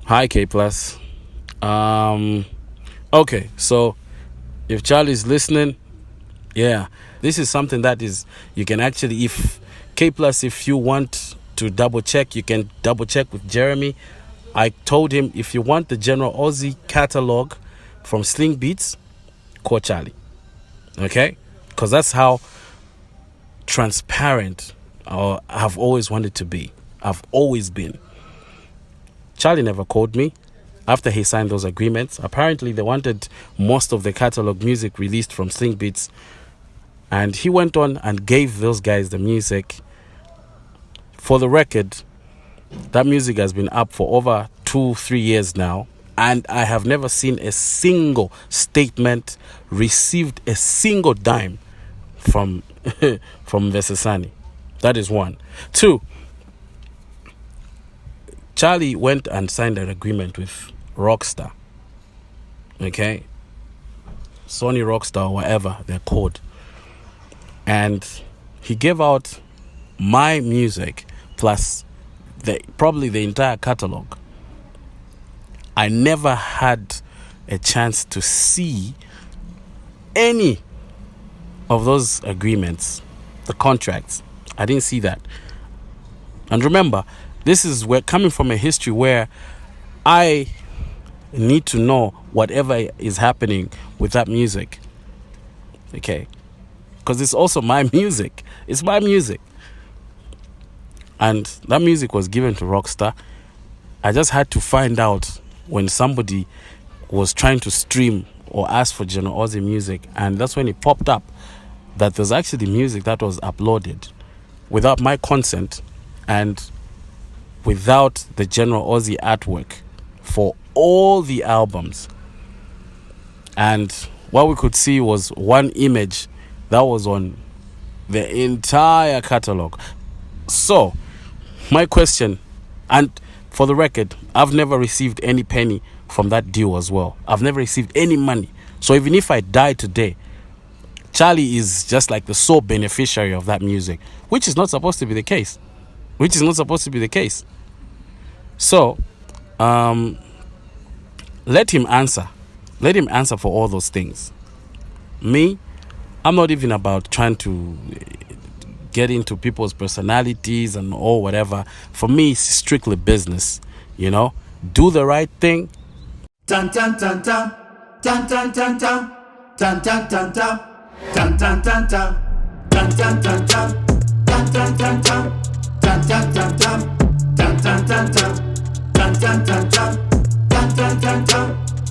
Hi, K Plus. Okay, so if Charlie's listening, yeah, this is something that is you can actually, if K Plus, if you want to double check, you can double check with Jeremy. I told him if you want the General Ozzy catalog from Sling Beats, call Charlie. Okay, because that's how transparent I've always wanted to be. I've always been. Charlie never called me after he signed those agreements. Apparently, they wanted most of the catalog music released from Sling Beats, and he went on and gave those guys the music. For the record, that music has been up for over 2-3 years now, and I have never seen a single statement, received a single dime from Vesesani. That is one. Two, Charlie went and signed an agreement with Rockstar. Okay? Sony Rockstar, or whatever they're called. And he gave out my music plus probably the entire catalog. I never had a chance to see any of those agreements, the contracts. I didn't see that. And remember, this is where coming from a history where I need to know whatever is happening with that music. Okay? Because it's also my music. It's my music. And that music was given to Rockstar. I just had to find out when somebody was trying to stream or ask for General Ozzy music, and that's when it popped up that there's actually music that was uploaded without my consent and without the General Ozzy artwork for all the albums. And what we could see was one image that was on the entire catalog. So, my question, and for the record, I've never received any penny from that deal as well. I've never received any money. So even if I die today, Charlie is just like the sole beneficiary of that music, which is not supposed to be the case. So, let him answer. Let him answer for all those things. Me, I'm not even about trying to get into people's personalities and all whatever. For me, it's strictly business. You know, do the right thing. Tan tan tan tan, tan tan tan tan, tan tan tan tan, tan tan tan tan, tan tan tan tan, tan tan tan tan, tan tan tan tan, tan tan tan tan, tan tan tan tan, tan tan tan tan,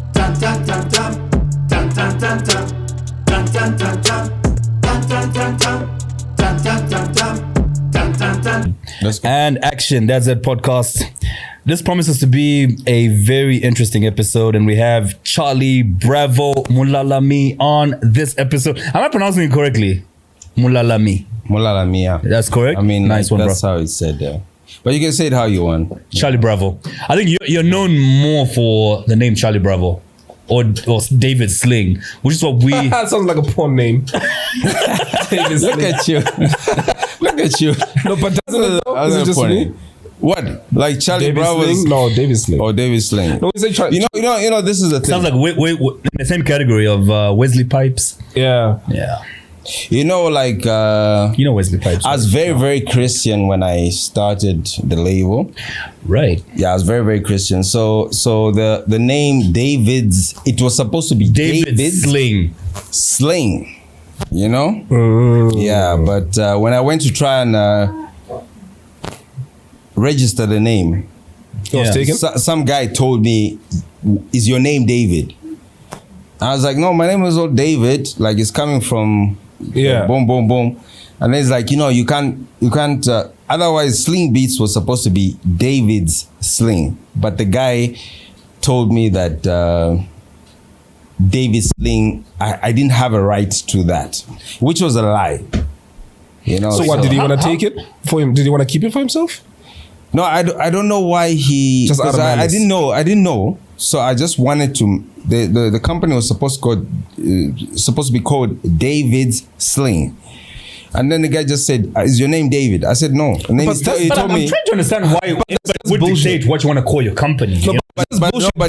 tan tan tan tan, tan tan tan tan, tan tan tan tan, tan tan tan tan. And action. That's it, podcast. This promises to be a very interesting episode, and we have Chali Bravo Mulalami on this episode. Am I pronouncing it correctly? Mulalami. Mulalami, yeah. That's correct. I mean, nice one, that's bro. how it's said there. But you can say it how you want. Chali Bravo. I think you're known more for the name Chali Bravo. Or David Sling, which is what we... That sounds like a porn name. David Sling. Look at you. Look at you. No, but is it just me? What? Like Chali David Bravo? Sling? No, David Sling. Oh, David Sling. No, we say you know. This is the thing. Sounds like we in the same category of Wesley Pipes. Yeah. You know, like you know Wesley Pipes. I was very Christian when I started the label. Right. Yeah, I was very Christian. So the name David's, it was supposed to be David Sling. You know? Yeah, but when I went to try and register the name, some guy told me, "Is your name David?" I was like, "No, my name is not David. Like it's coming from boom." And it's like, you can't. Otherwise, Sling Beats was supposed to be David's Sling, but the guy told me that David Sling, I didn't have a right to that, which was a lie. So what? Did he want to take it for him? Did he want to keep it for himself? No, I don't know why he. Just out of I didn't know. So I just wanted to. The company was supposed to be called David's Sling. And then the guy just said, "Is your name David?" I said, "No." And then he told me, I'm trying to understand why anybody would dictate what you want to call your company. No, but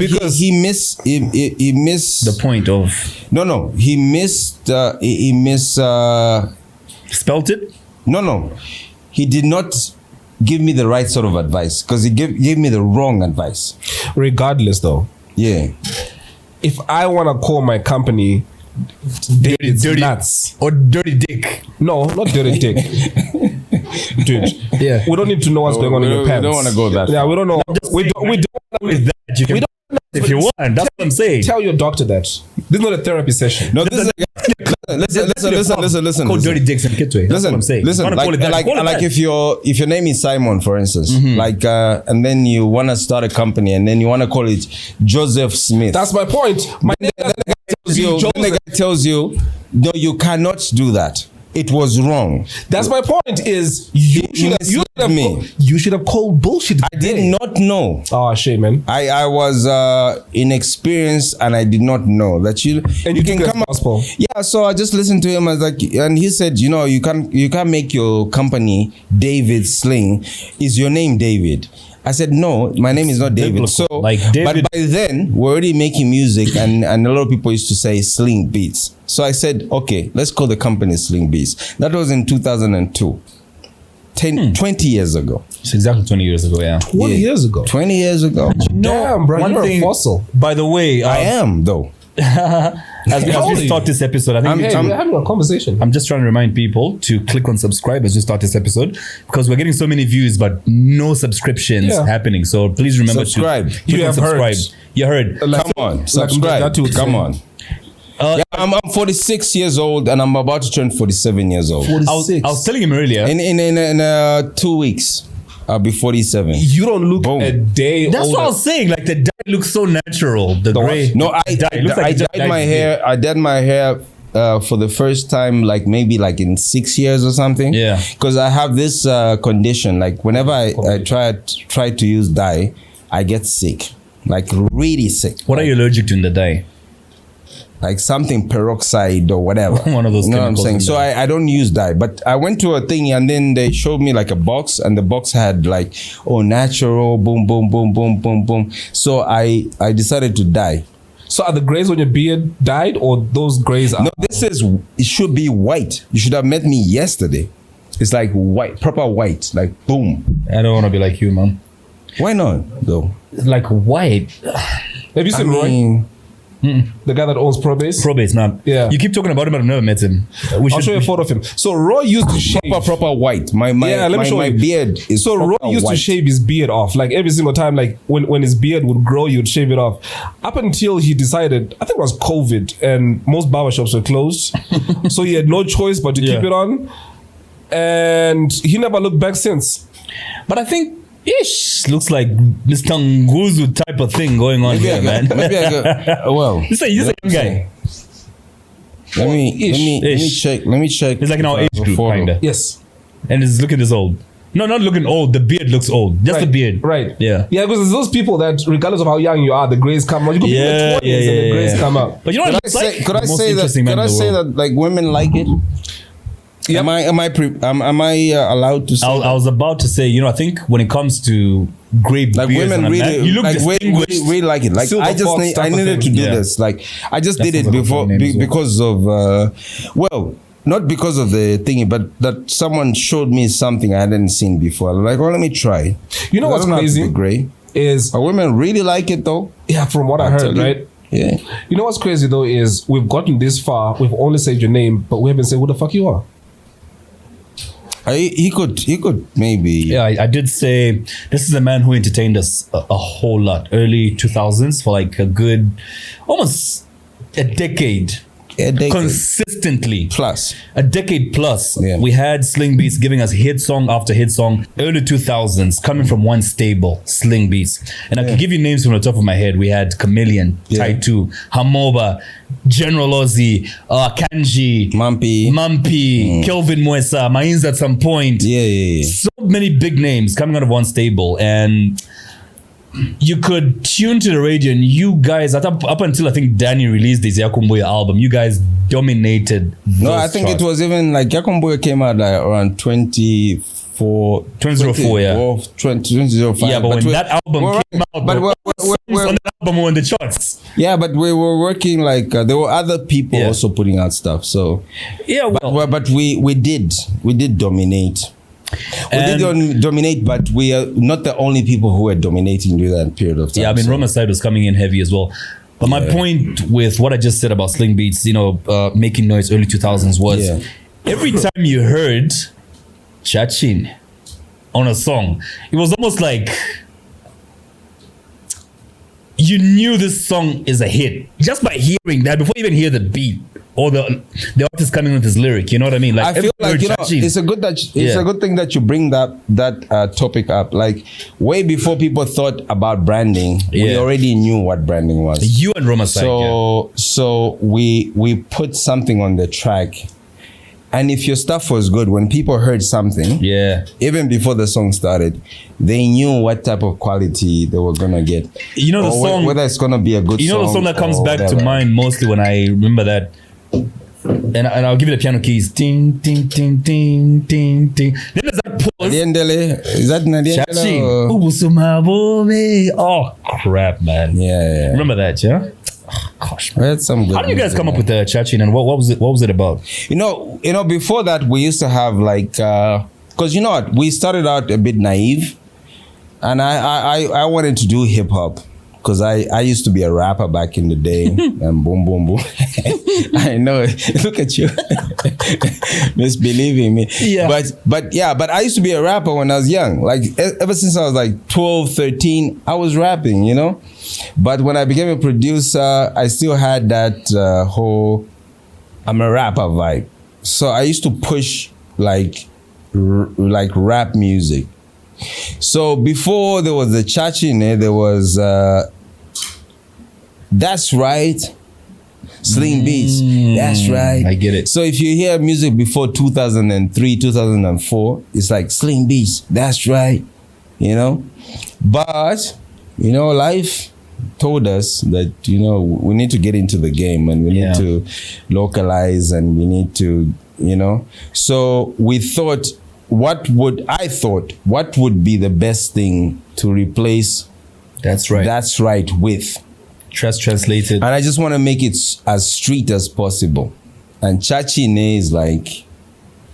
he missed the point of he missed spelt it. No, he did not give me the right sort of advice because he gave me the wrong advice. Regardless, though, if I want to call my company dirty nuts or dirty dick, no, not dirty dick, dude. Yeah, we don't need to know what's going on in your pants. We don't want to go that. Yeah, we don't know. We don't. With that, you can. If you want, that's what I'm saying. Tell your doctor that this is not a therapy session. No, this is listen. Call dirty dicks and Kitwe. That's what I'm saying. Listen, like if your name is Simon, for instance, and then you want to start a company, and then you want to call it Joseph Smith. That's my point. Then the guy tells you, no, you cannot do that. It was wrong. That's my point. Is you should have called bullshit. I did not know. Oh shit, man. I was inexperienced and I did not know that you can come up. Yeah, so I just listened to him. I was like, and he said, you can't make your company David Sling. Is your name David? I said, no, my name is not David. So, but by then, we're already making music, and a lot of people used to say Sling Beats. So I said, okay, let's call the company Sling Beats. That was in 2002. 20 years ago. It's exactly 20 years ago, yeah. 20 years ago. 20 years ago. Damn, bro, you're a fossil. By the way, I am, though. As we start this episode, I think we're having a conversation. I'm just trying to remind people to click on subscribe as we start this episode because we're getting so many views but no subscriptions happening. So please remember subscribe. To click on subscribe. You heard. Come on, subscribe. Come on. I'm 46 years old and I'm about to turn 47 years old. 46. I was telling him earlier. In 2 weeks. I'll be 47. You don't look a day That's older. what I was saying. Like the dye looks so natural. The gray. No, I dyed my hair. I dyed my hair for the first time, like maybe like in 6 years or something. Yeah. Because I have this condition. Like whenever I try to use dye, I get sick. Like really sick. What are you allergic to in the dye? Like something peroxide or whatever. One of those. You know what I'm saying? So I don't use dye. But I went to a thing and then they showed me like a box and the box had like, natural, boom, boom, boom, boom, boom, boom. So I decided to dye. So are the grays on your beard dyed or those grays are? No, it should be white. You should have met me yesterday. It's like white, proper white, like boom. I don't want to be like you, man. Why not though? Like white. Have you seen Roy? The guy that owns Probase? Probase, man. Yeah. You keep talking about him, but I've never met him. I'll show you a photo of him. So Roy used to shave. Proper white. My beard is so Roy used to shave his beard off. Like every single time, like when his beard would grow, he would shave it off. Up until he decided, I think it was COVID, and most barbershops were closed. So he had no choice but to keep it on. And he never looked back since. But I think looks like Mr. Nguzu type of thing going on here, man. Maybe I go. Well, he's a young guy. Let me check. Let me check. He's like in our age group, kinda. Yes. And he's looking this old. No, not looking old. The beard looks old. Just the beard. Right. Yeah. Yeah, because there's those people that, regardless of how young you are, the grays come out. You could be in the 20s and the grays come out. But you know what it looks like? Could I say that like women like it? Yep. Am I allowed to say? I was about to say, I think when it comes to gray beards, like women really, you look like distinguished. really like it. Like I needed to do this. Like I just did it before because of not because of the thingy, but that someone showed me something I hadn't seen before. I'm like, let me try. You know what's crazy? Gray is women really like it though. Yeah, from what I heard, right? Yeah. You know what's crazy though is we've gotten this far. We've only said your name, but we haven't said who the fuck you are. He could maybe. Yeah, I did say this is a man who entertained us a whole lot. Early 2000s for like a good, almost a decade. Consistently. Plus. A decade plus. Yeah. We had Sling Beats giving us hit song after hit song. Early 2000s, coming from one stable, Sling Beats. And I can give you names from the top of my head. We had Chameleon, Taitu, Hamoba, General Ozzy, Kanji, Mumpy, Kelvin Mwesa, Mainz at some point. Yeah. So many big names coming out of one stable. And you could tune to the radio and you guys, up until I think Danny released this Yakumbuya album, you guys dominated those No, I think charts. it was even like Yakumbuya came out like around 2004, 2005. Yeah, but when that album came out, but we're songs on the album were on the charts. Yeah, but we were working like there were other people also putting out stuff. So yeah, but we did dominate. We did dominate, but we are not the only people who were dominating during that period of time. Yeah, I mean, Roma side was coming in heavy as well. But my point with what I just said about Sling Beats, making noise early 2000s was every time you heard Chachin on a song, it was almost like you knew this song is a hit just by hearing that before you even hear the beat or the artist coming with his lyric. You know what I mean? Like, I feel like it's a good thing that you bring that topic up. Like, way before people thought about branding, we already knew what branding was. You and Roma side. So we put something on the track. And if your stuff was good, when people heard something, even before the song started, they knew what type of quality they were gonna get. You know the song, whether it's gonna be a good song. You know the song that comes back to mind mostly when I remember that, and I'll give you the piano keys. Ding, ding, ding, ding, ding, ding. Then there's that pause. Is that Nadiendele? Oh crap, man! Yeah. Remember that, yeah? Oh, gosh, man. How did you guys come up with the Chachin, and what was it about? You know, before that we used to have like, because you know what, we started out a bit naive, and I wanted to do hip hop because I used to be a rapper back in the day, and boom boom boom. I know, look at you, misbelieving me. Yeah. But I used to be a rapper when I was young. Like ever since I was like 12, 13, I was rapping, you know. But when I became a producer, I still had that whole I'm a rapper vibe. So I used to push like rap music. So before there was the Chachine, there was That's Right, Sling Beats, That's Right. I get it. So if you hear music before 2003, 2004, it's like Sling Beats, That's Right, you know. But, you know, life told us that, you know, we need to get into the game and we need to localize and we need to, you know. So we thought, what would be the best thing to replace That's Right. That's Right with? Translated. And I just want to make it as street as possible. And Chachine is like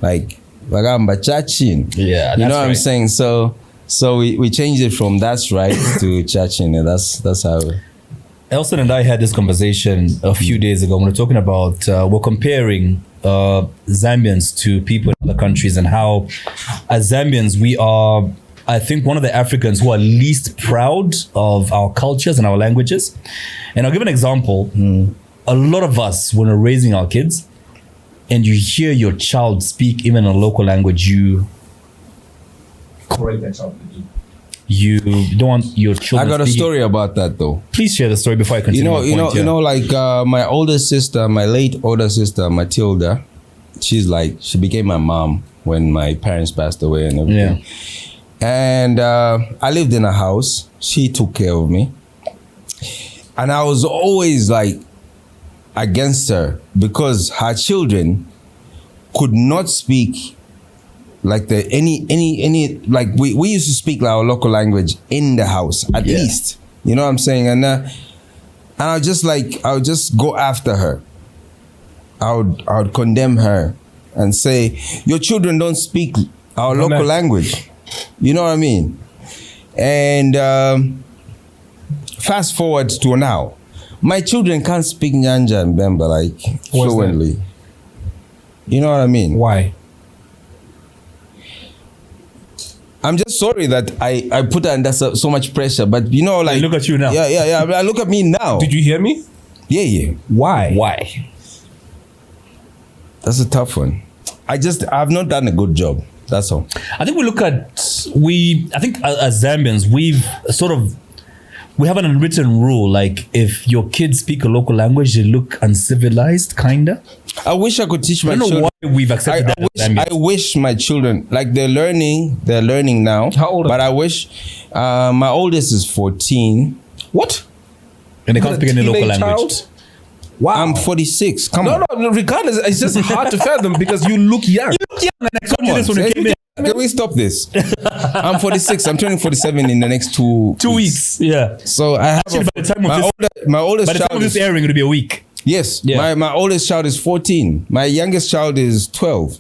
Bagamba Chachin. Yeah, you know what I'm saying? So we changed it from That's Right to Chachine. That's how. Elson and I had this conversation a few days ago. We were talking about we're comparing Zambians to people in other countries and how as Zambians we are, I think, one of the Africans who are least proud of our cultures and our languages. And I'll give an example. A lot of us, when we're raising our kids and you hear your child speak even a local language, you correct that child. You don't want your children. I got a story about that though. Please share the story before I continue. You know, like my older sister, my late older sister, Matilda, she became my mom when my parents passed away and everything. Yeah. And I lived in a house. She took care of me. And I was always like against her because her children could not speak like any like we used to speak like our local language in the house at least. You know what I'm saying? And I would just go after her. I would condemn her and say, your children don't speak our local language. You know what I mean? And fast forward to now, my children can't speak Nyanja and Bemba like fluently. You know what I mean? Why? I'm just sorry that I put her under so much pressure, but you know, like, look at you now. Yeah. Look at me now. Did you hear me? Yeah. Why? That's a tough one. I've not done a good job. That's all. I think I think as Zambians, we have an unwritten rule. Like, if your kids speak a local language, they look uncivilized, kinda. I wish I could teach my children. I don't know why we've accepted that. I wish my children, like, they're learning now. How old are they? But I wish, my oldest is 14. What? And they can't speak any local language. Child? Wow. I'm 46. Come on. No, regardless, it's just hard to fathom because you look young. You look young, and I told you this when you came in. Can we stop this? I'm 46. I'm turning 47 in the next 2 weeks. Yeah. So I have Actually, by the time of my oldest by the child time of this is, airing, it'll be a week. yes. Yeah. My oldest child is 14. My youngest child is 12.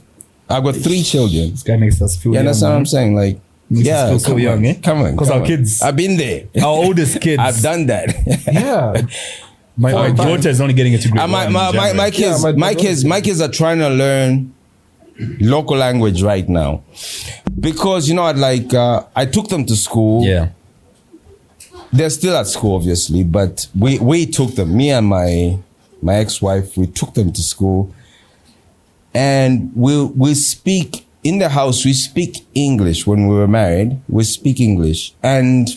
I've got 3 children. This guy makes us feel You young. understand what I'm saying? Like, Makes us feel so come young, on, eh? Come on. Because come our on. kids, I've been there. our oldest kids. I've done that. Yeah. My daughter is only getting into grade my, one my, in my, my January. kids, my kids are trying to learn local language right now, because I took them to school. Yeah. They're still at school, obviously, but we took them. Me and my ex-wife, we took them to school, and we speak in the house. We speak English. When we were married, we speak English, and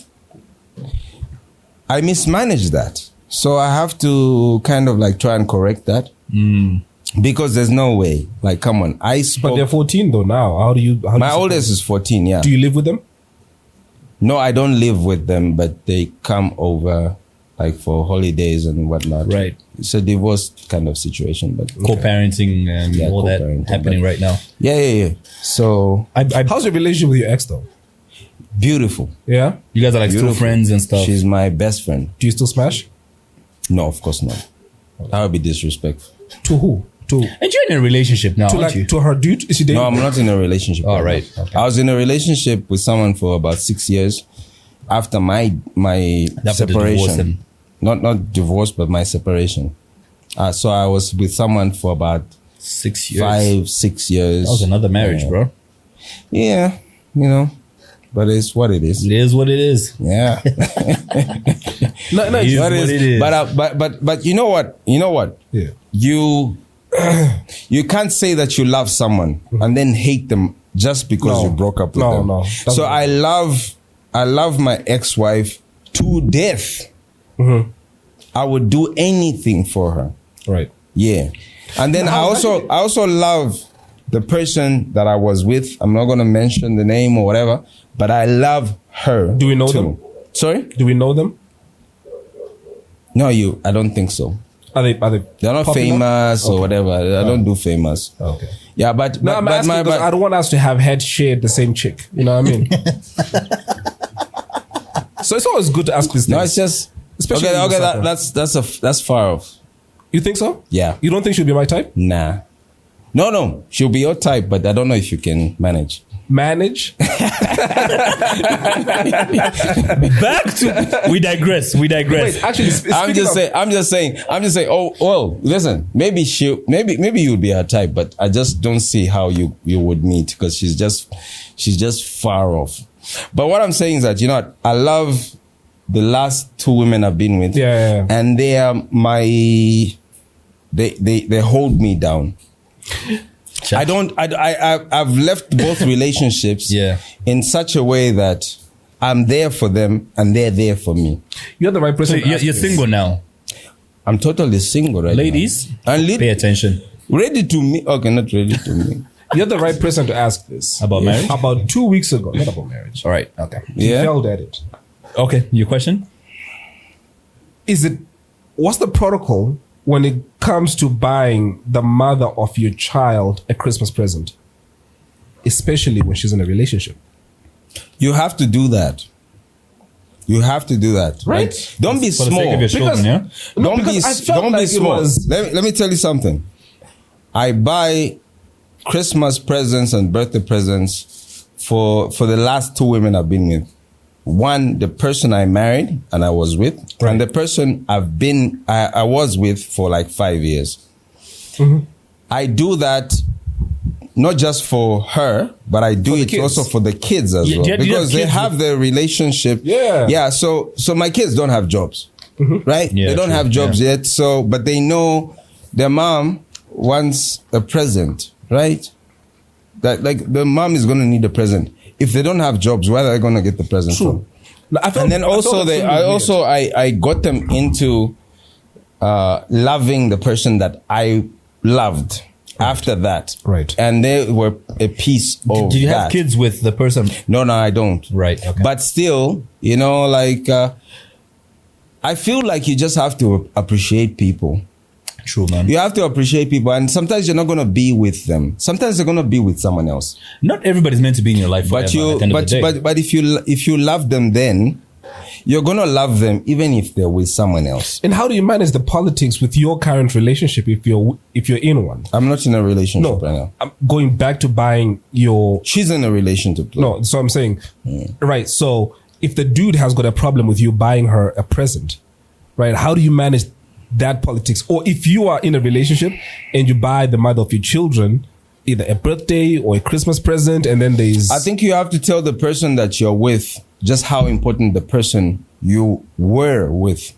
I mismanaged that. So I have to kind of like try and correct that. Because there's no way. Like, come on. But they're 14 though now. How do you... My oldest is 14, yeah. Do you live with them? No, I don't live with them, but they come over like for holidays and whatnot. Right. It's a divorce kind of situation, but Co-parenting and Yeah, all that co-parenting, happening but- right now. yeah. So How's your relationship with your ex though? beautiful. Yeah? You guys are like still Beautiful. friends and stuff. She's my best friend. Do you still smash? No, of course not. That would be disrespectful. To who? And you're in a relationship now, To aren't you? to her dude? Is she dating? No, I'm not in a relationship. Oh, now. right. Okay. I was in a relationship with someone for about 6 years after my After the divorce separation. Not divorce, but my separation. So I was with someone for about 6 years. 5-6 years. That was another marriage, bro. Yeah, but it's what it is. It is what it is. Yeah. No, It is what it is. But you know what? Yeah. You can't say that you love someone and then hate them just because No. you broke up with them. No. So I love my ex-wife to death. I would do anything for her. Right. Yeah. And then I also love the person that I was with. I'm not going to mention the name or whatever, but I love her. Do we know too. them? Sorry? Do we know them? No, I don't think so. Are they They're not popular? famous or whatever. I don't do famous. Okay. Yeah, but No, I'm asking because I don't want us to have head shared the same chick. You know what I mean? So it's always good to ask these things. no, it's just Especially okay. in Okay, Lusaka. that's far off. You think so? Yeah. You don't think she'll be my type? Nah. No, she'll be your type, but I don't know if you can manage. Manage? Back to we digress. Wait, actually, I'm just saying. Oh well, listen. Maybe you'd be her type, but I just don't see how you would meet because she's just far off. But what I'm saying is that I love the last 2 women I've been with, Yeah. and they are they hold me down. I've left both relationships in such a way that I'm there for them and they're there for me. You're the right So person. to you're ask this. single now. I'm totally single right Ladies, now. And pay attention. ready to me. Okay, not ready to me. You're the right person to ask this. About marriage? About 2 weeks ago. Not about marriage. All right. Okay. You Yeah. failed at it. Okay. Your question? What's the protocol when it comes to buying the mother of your child a Christmas present? Especially when she's in a relationship. You have to do that. Right? Right. Don't be For the sake small. of your children, yeah? No, Don't be because I felt don't like be it small. was- Let me tell you something. I buy Christmas presents and birthday presents for the last 2 women I've been with. One, the person I married and I was with, and the person I was with for like 5 years. I do that not just for her, but I do it kids. also for the kids as Yeah, well, do you have because they kids have their relationship. Yeah. So my kids don't have jobs, right? Yeah, they don't true. have jobs yet. So, but they know their mom wants a present, right? That like the mom is going to need a present. If they don't have jobs, where are they going to get the present from? No, And then I got them into loving the person that I loved after that. Right. And they were a piece of Did you that. have kids with the person? No, I don't. Right. Okay. But still, I feel like you just have to appreciate people. True, man. You have to appreciate people, and sometimes you're not going to be with them. Sometimes they're going to be with someone else. Not everybody's meant to be in your life forever. But if you love them, then you're going to love them even if they're with someone else. And how do you manage the politics with your current relationship if you're in one? I'm not in a relationship right now. I'm going back to buying your... She's in a relationship. No, so I'm saying, right, so if the dude has got a problem with you buying her a present, right, how do you manage that politics? Or if you are in a relationship and you buy the mother of your children either a birthday or a Christmas present, and then there's... I think you have to tell the person that you're with just how important the person you were with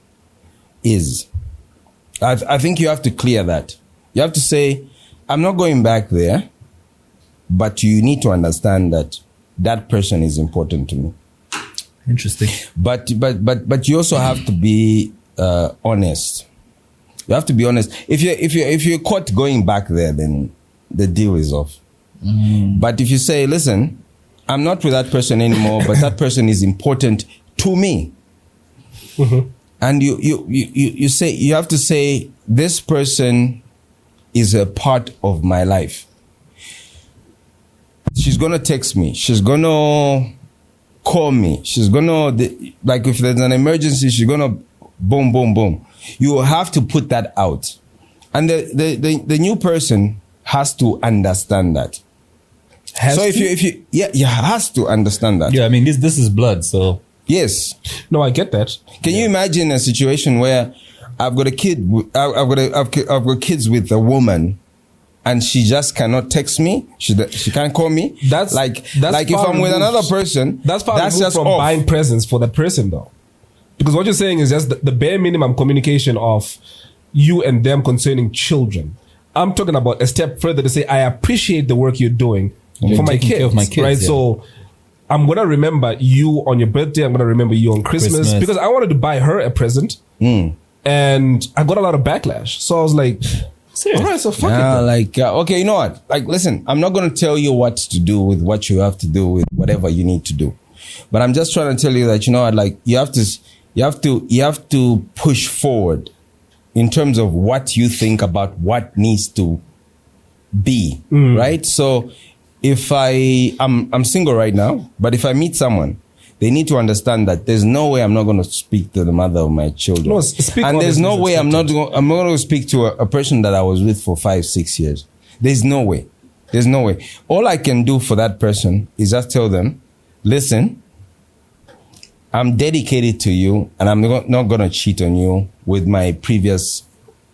is. I think you have to clear that. You have to say, I'm not going back there, but you need to understand that that person is important to me. Interesting. But you also have to be honest. You have to be honest. If you're caught going back there, then the deal is off. But if you say, listen, I'm not with that person anymore, but that person is important to me. And you say, you have to say, this person is a part of my life. She's going to text me. She's going to call me. She's going to, like if there's an emergency, she's going to boom, boom, boom. You have to put that out. And the new person has to understand that. If you has to understand that. Yeah, I mean, this is blood, so. Yes. No, I get that. Can you imagine a situation where I've got a kid, I've got kids with a woman, and she just cannot text me. She can't call me. That's like if I'm with another person. That's just from off. buying presents for that person, though. Because what you're saying is just the bare minimum communication of you and them concerning children. I'm talking about a step further to say, I appreciate the work you're doing for my kids, right? Yeah. So I'm going to remember you on your birthday. I'm going to remember you on Christmas because I wanted to buy her a present. And I got a lot of backlash. So I was like, all right, so fuck it. Okay, you know what? Like, listen, I'm not going to tell you what to do with what you have to do with whatever you need to do. But I'm just trying to tell you that, you know what, like, you have to push forward in terms of what you think about what needs to be, right? So if I'm single right now, but if I meet someone, they need to understand that there's no way I'm not going to speak to the mother of my children. No, and there's no way I'm not going to speak to a person that I was with for 5-6 years. There's no way. There's no way. All I can do for that person is just tell them, listen, I'm dedicated to you, and I'm not going to cheat on you with my previous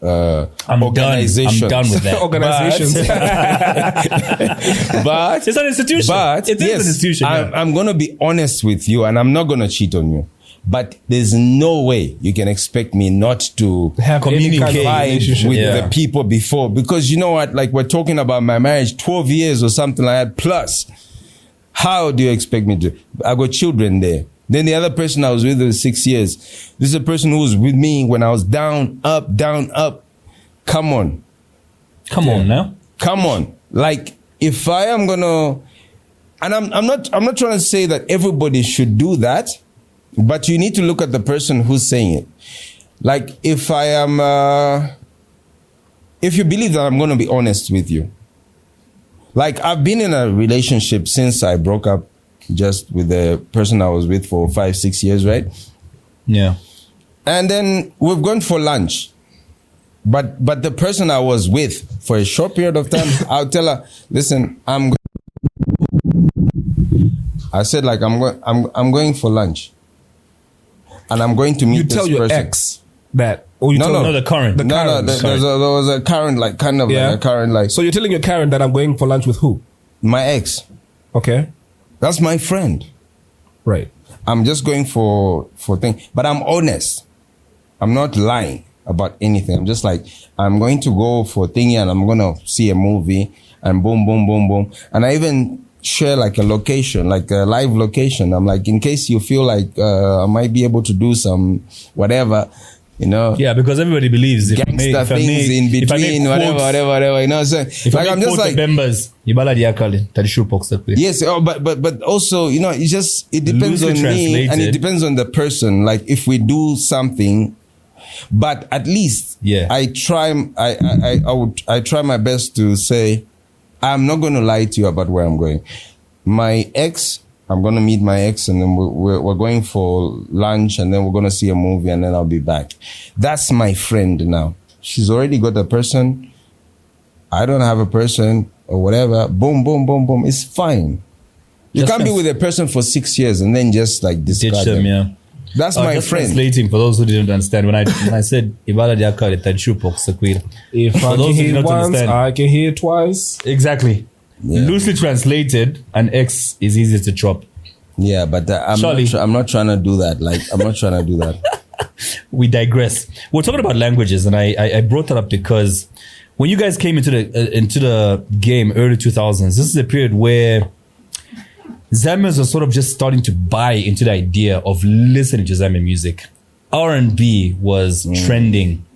organization. I'm done with that. Organizations. But it's an institution. But it is an institution. I'm going to be honest with you, and I'm not going to cheat on you. But there's no way you can expect me not to have communicate with the people before. Because you know what? Like, we're talking about my marriage, 12 years or something like that. Plus, how do you expect me to? I got children there. Then the other person I was with was 6 years. This is a person who was with me when I was down, up, down, up. Come on. Come on now. Come on. Like, if I am gonna, and I'm not trying to say that everybody should do that, but you need to look at the person who's saying it. Like, if you believe that I'm gonna be honest with you. Like, I've been in a relationship since I broke up just with the person I was with for 5-6 years, right? Yeah. And then we've gone for lunch. But the person I was with for a short period of time, I'll tell her, listen, I said, like, I'm going for lunch. And I'm going to meet this person. You tell your ex that. Or you No, the current. There was a current, like, kind of like a current, like. So you're telling your current that I'm going for lunch with who? My ex. Okay. That's my friend. Right. I'm just going for thing, but I'm honest. I'm not lying about anything. I'm just like, I'm going to go for thingy and I'm going to see a movie and boom, boom, boom, boom. And I even share like a location, like a live location. I'm like, in case you feel like I might be able to do some whatever, you know. Yeah, because everybody believes gangster things in between, whatever, you know what I'm saying? If like, I'm just like members, yes, but also, you know, it depends on me and it depends on the person. Like, if we do something But at least I try my best to say, I'm not going to lie to you about where I'm going. My ex, I'm going to meet my ex, and then we're going for lunch, and then we're going to see a movie, and then I'll be back. That's my friend now. She's already got a person. I don't have a person or whatever. Boom, boom, boom, boom. It's fine. You can't be with a person for 6 years and then just like discard them. Yeah. That's my just friend. Translating for those who didn't understand, when I said Ibala Diakare Tanshupo Sakwira. If I can hear it once, I can hear it twice. Exactly. Yeah. Loosely translated, an X is easier to chop. Yeah, but I'm not trying to do that. Like, I'm not trying to do that. We digress. We're talking about languages, and I brought that up because when you guys came into the game early 2000s, this is a period where Zambians are sort of just starting to buy into the idea of listening to Zambian music. R&B was trending.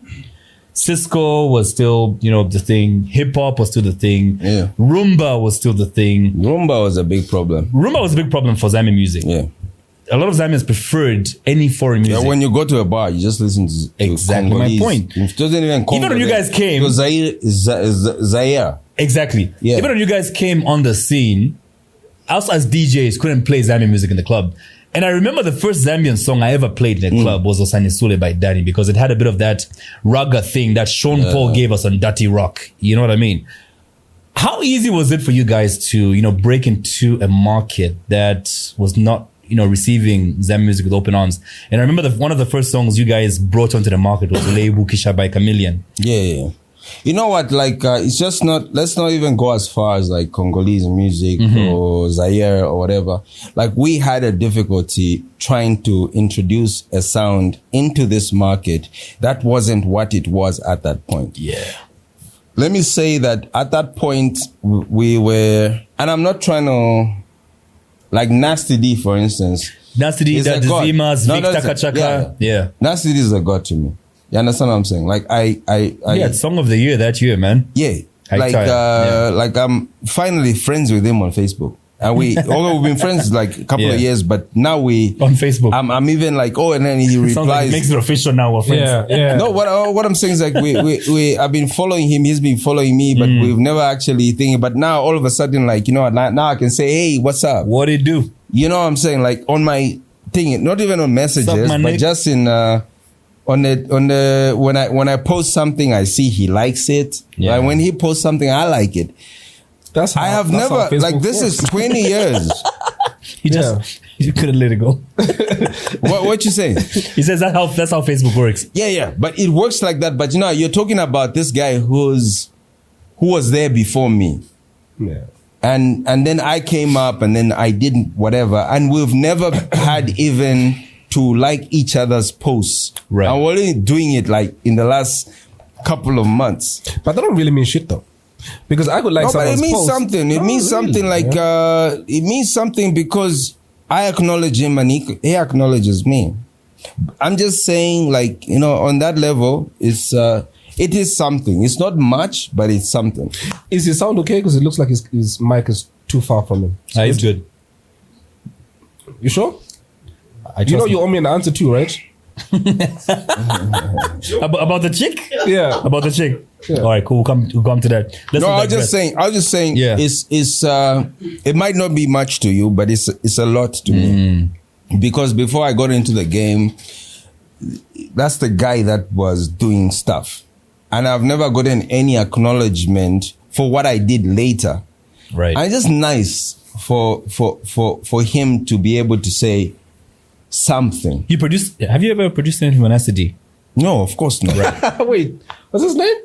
Cisco was still, the thing. Hip hop was still the thing. Yeah. Rumba was still the thing. Rumba was a big problem. Rumba was a big problem for Zambian music. Yeah. A lot of Zambians preferred any foreign music. Yeah, when you go to a bar, you just listen to exactly Congolese. My point. It doesn't even Even when you guys came, Zaire. Exactly. Yeah. Even when you guys came on the scene, us as DJs couldn't play Zambian music in the club. And I remember the first Zambian song I ever played in a club was Osani Sule by Danny, because it had a bit of that raga thing that Sean Paul gave us on Dirty Rock. You know what I mean? How easy was it for you guys to, break into a market that was not, receiving Zambian music with open arms? And I remember one of the first songs you guys brought onto the market was Lebu Kisha by Chameleon. Yeah. You know what? Like, it's just not, let's not even go as far as like Congolese music or Zaire or whatever. Like, we had a difficulty trying to introduce a sound into this market that wasn't what it was at that point. Yeah. Let me say that at that point, we were, and I'm not trying to, like Nasty D, for instance. Nasty D, the Zimas, Victor Kachaka. Yeah. Nasty D is a god to me. You understand what I'm saying? Like, yeah, Song of the Year that year, man. Yeah. Like I'm finally friends with him on Facebook. And although we've been friends like a couple of years, but now on Facebook. I'm even like, and then he replies. Like it makes it official now, we're friends. Yeah. No, what I'm saying is like I've been following him, he's been following me, but we've never actually thinking. But now all of a sudden, like, now I can say, hey, what's up? What do you do? You know what I'm saying? Like on my thing, not even on messages, but just in when I post something, I see he likes it. Yeah. Like when he posts something, I like it. I have never, like, this is 20 years. You couldn't let it go. What you saying? He says that's how Facebook works. Yeah. But it works like that. But you're talking about this guy who was there before me. Yeah. And then I came up and then I did whatever. And we've never had even to like each other's posts. Right. I'm only doing it like in the last couple of months. But that don't really mean shit though. Because I could like someone's but it means post. something. It means something like, it means something because I acknowledge him and he acknowledges me. I'm just saying, like, on that level, it is something. It's not much, but it's something. Is his sound okay? Because it looks like his mic is too far from him. It's good. You sure? You owe me an answer too, right? About the chick? Yeah. About the chick. Yeah. All right, cool. We'll come to that. I was just saying. Yeah. It might not be much to you, but it's a lot to me. Because before I got into the game, that's the guy that was doing stuff, and I've never gotten any acknowledgement for what I did later. Right. And it's just nice for him to be able to say something. Have you ever produced anything for Nasty D? No, of course not. Right. Wait, what's his name?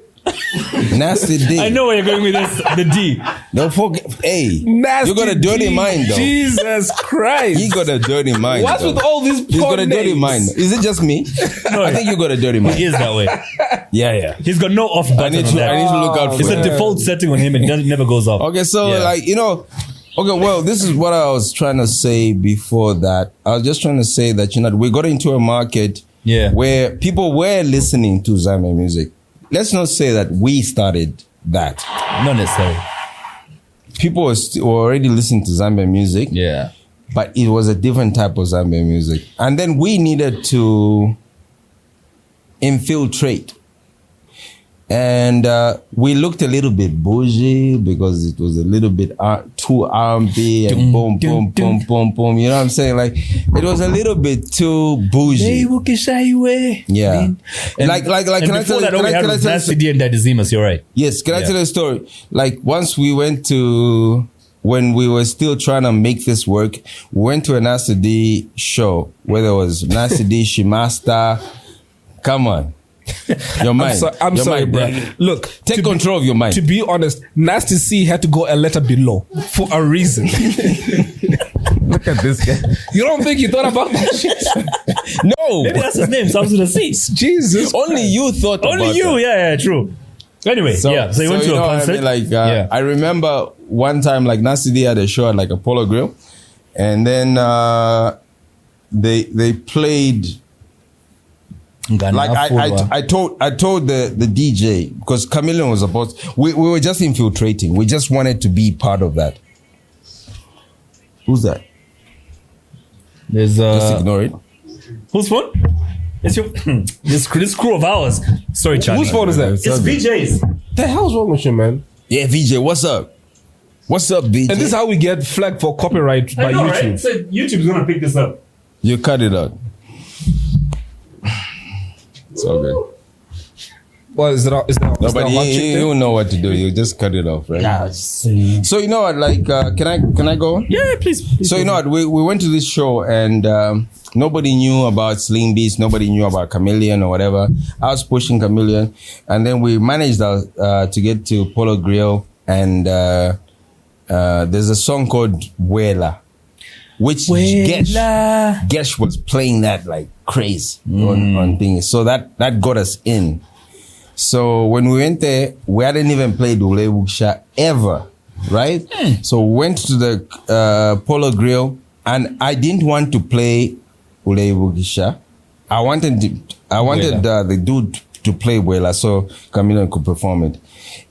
Nasty D. I know where you're going with this. The D. Don't forget. Hey, Nasty you got a dirty D. mind, though. Jesus Christ. He got a dirty mind. What's though. with all these He's got a dirty mind. Is it just me? No, I think you got a dirty mind. He is that way. Yeah. He's got no off button I need on that. to look out for It's it. a default setting on him and it never goes off. Okay, so okay, well, this is what I was trying to say before that. I was just trying to say that, we got into a market where people were listening to Zambian music. Let's not say that we started that. Not necessarily. People were already listening to Zambian music. Yeah. But it was a different type of Zambian music. And then we needed to infiltrate. And we looked a little bit bougie because it was a little bit too R&B and boom, boom, boom, boom, boom. You know what I'm saying? Like, it was a little bit too bougie. Yeah. And can I tell you? Nasty D and Daddy Zimas, you're right. Yes. Can I tell you a story? Like, once we went to, when we were still trying to make this work, we went to a Nasty D show where there was Nasty D, Shimasta. Come on. Your mind. I'm sorry, bro. Look, take control of your mind. To be honest, Nasty C had to go a letter below for a reason. Look at this guy. You don't think he thought about that shit? No. Maybe that's his name. Sounds with a C. Jesus. Only you thought about Only you. that. Yeah, true. Anyway, so you went to a concert. I mean? Like, I remember one time, like, Nasty D had a show at like Apollo Grill, and then they played. Like I told the DJ, because Chameleon was supposed, we were just infiltrating. We just wanted to be part of that. Who's that? There's just ignore it. Whose phone? It's your this crew of ours. Sorry, Charlie. Whose phone is that? It's VJ's. The hell's wrong with you, man? Yeah, VJ, what's up? What's up, VJ? And this is how we get flagged for copyright by YouTube. Right? So YouTube's gonna pick this up. You cut it out. It's all good. Well, is that no, but you don't know what to do. You just cut it off, right? Yeah. So you know what? Like, can I go? Yeah, please. So you know what? We went to this show and nobody knew about Sling Beats. Nobody knew about Chameleon or whatever. I was pushing Chameleon, and then we managed to get to Polo Grill, and there's a song called Wela, which Gesh was playing that like crazy on things. So that got us in. So when we went there, we hadn't even played Ule Buksha ever, right? So we went to the Polo Grill, and I didn't want to play Ule Buksha. I wanted the dude to play Wela so Chameleon could perform it.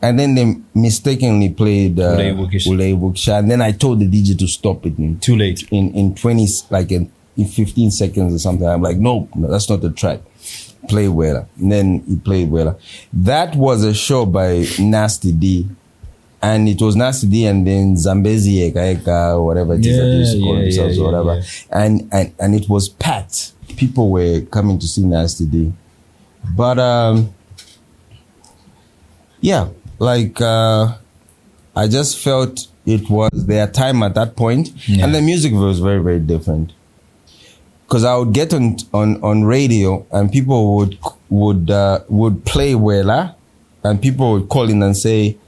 And then they mistakenly played Ule Buksha. And then I told the DJ to stop it. Too late. In 20, like in 15 seconds or something. I'm like, no, that's not the track. Play Wela. And then he played Wela. That was a show by Nasty D. And it was Nasty D and then Zambezi or whatever it is that they used to call themselves or whatever. Yeah. And it was packed. People were coming to see Nasty D. But I just felt it was their time at that point. Yeah. And the music was very, very different. Because I would get on radio and people would play Wela, and people would call in and say,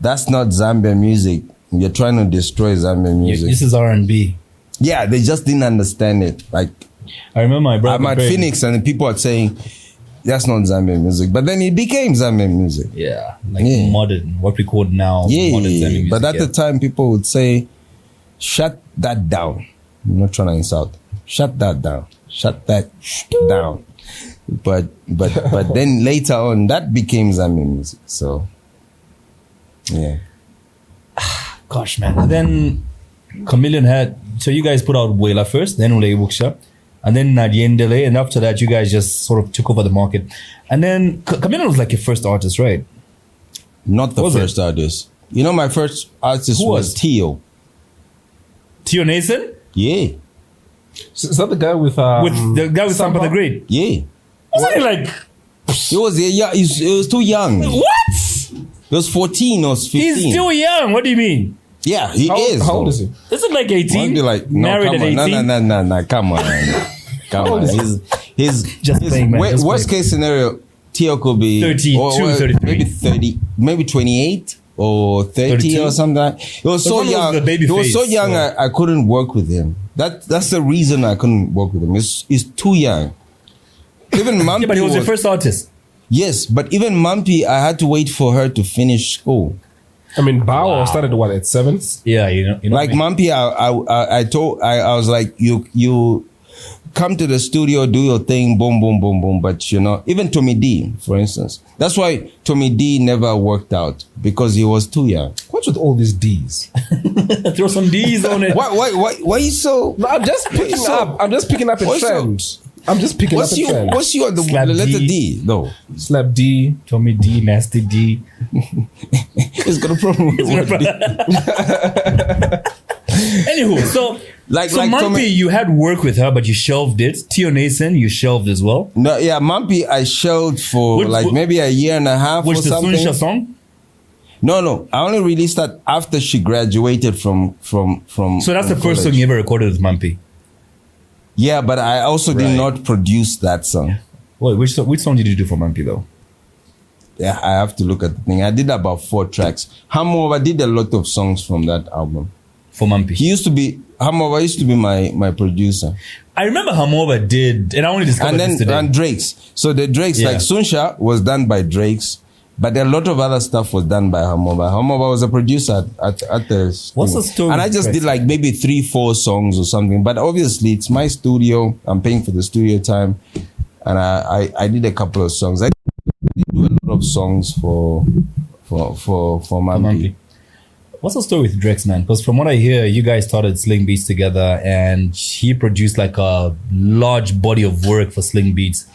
that's not Zambian music. You're trying to destroy Zambian music. This is R&B. Yeah, they just didn't understand it. Like, I remember my brother. I'm at Phoenix and people are saying, that's not Zambian music. But then it became Zambian music. Yeah, modern, what we call now modern Zambian music. But at the time, people would say, shut that down. I'm not trying to insult. Shut that down. Shut that down. But then later on, that became Zambian music. So, yeah. Gosh, man. And then Chameleon had, so you guys put out Wela first, then Ule Buksha, and then Nadiendele, and after that, you guys just sort of took over the market. And then Chameleon was like your first artist, right? Not the first artist. You know, my first artist was Tio. Tio Nathan? Yeah. So is that the guy with the guy with Sampa the Great? Yeah. Wasn't he like? He was too young. What? He was 14 or 15. He's still young. What do you mean? Yeah, he is. How old is he? Is it like 18? Like, no, married at 18? No, come on. Come on. He's just playing, man. Worst case scenario, Tio could be 32, 33. Maybe 30, maybe 28 or 30 32? Or something. He was so young. He was so young, I couldn't work with him. That's the reason I couldn't work with him. He's too young. Even Mumpy but he was your first artist. Yes, but even Mumpy, I had to wait for her to finish school. I mean, Bao started what, at 7? Yeah, you know like Mumpy, I was like, you come to the studio, do your thing, boom, boom, boom, boom. But you know, even Tommy D, for instance, that's why Tommy D never worked out, because he was too young. What's with all these D's? Throw some D's on it. Why you so? No, I'm just picking up a trend. I'm just picking up a trend. What's your the letter D though? Slap D. Tommy D, Nasty D. It's got a problem with the word D. Anywho, so Mumpy, Tommy, you had work with her, but you shelved it. Tio Nason, you shelved as well. No, yeah, Mumpy, I shelved for maybe a year and a half or something. Which the Sunsha song? No. I only released that after she graduated from. So that's the first college. song you ever recorded with Mumpy. Yeah, but I also did not produce that song. Wait, which song did you do for Mumpy though? Yeah, I have to look at the thing. I did about 4 tracks. Hamoba did a lot of songs from that album. For Mumpy. Hamoba used to be my producer. I remember Hamoba did, and I only discovered this today. And Drake's. So the Drake's, like Sunsha was done by Drake's, but a lot of other stuff was done by Hamoba. Hamoba was a producer at the studio. What's the story? And I just did like maybe 3-4 songs or something. But obviously it's my studio. I'm paying for the studio time. And I did a couple of songs. I did do a lot of songs for Mumpy. What's the story with Drex, man? Because from what I hear, you guys started Sling Beats together, and he produced like a large body of work for Sling Beats.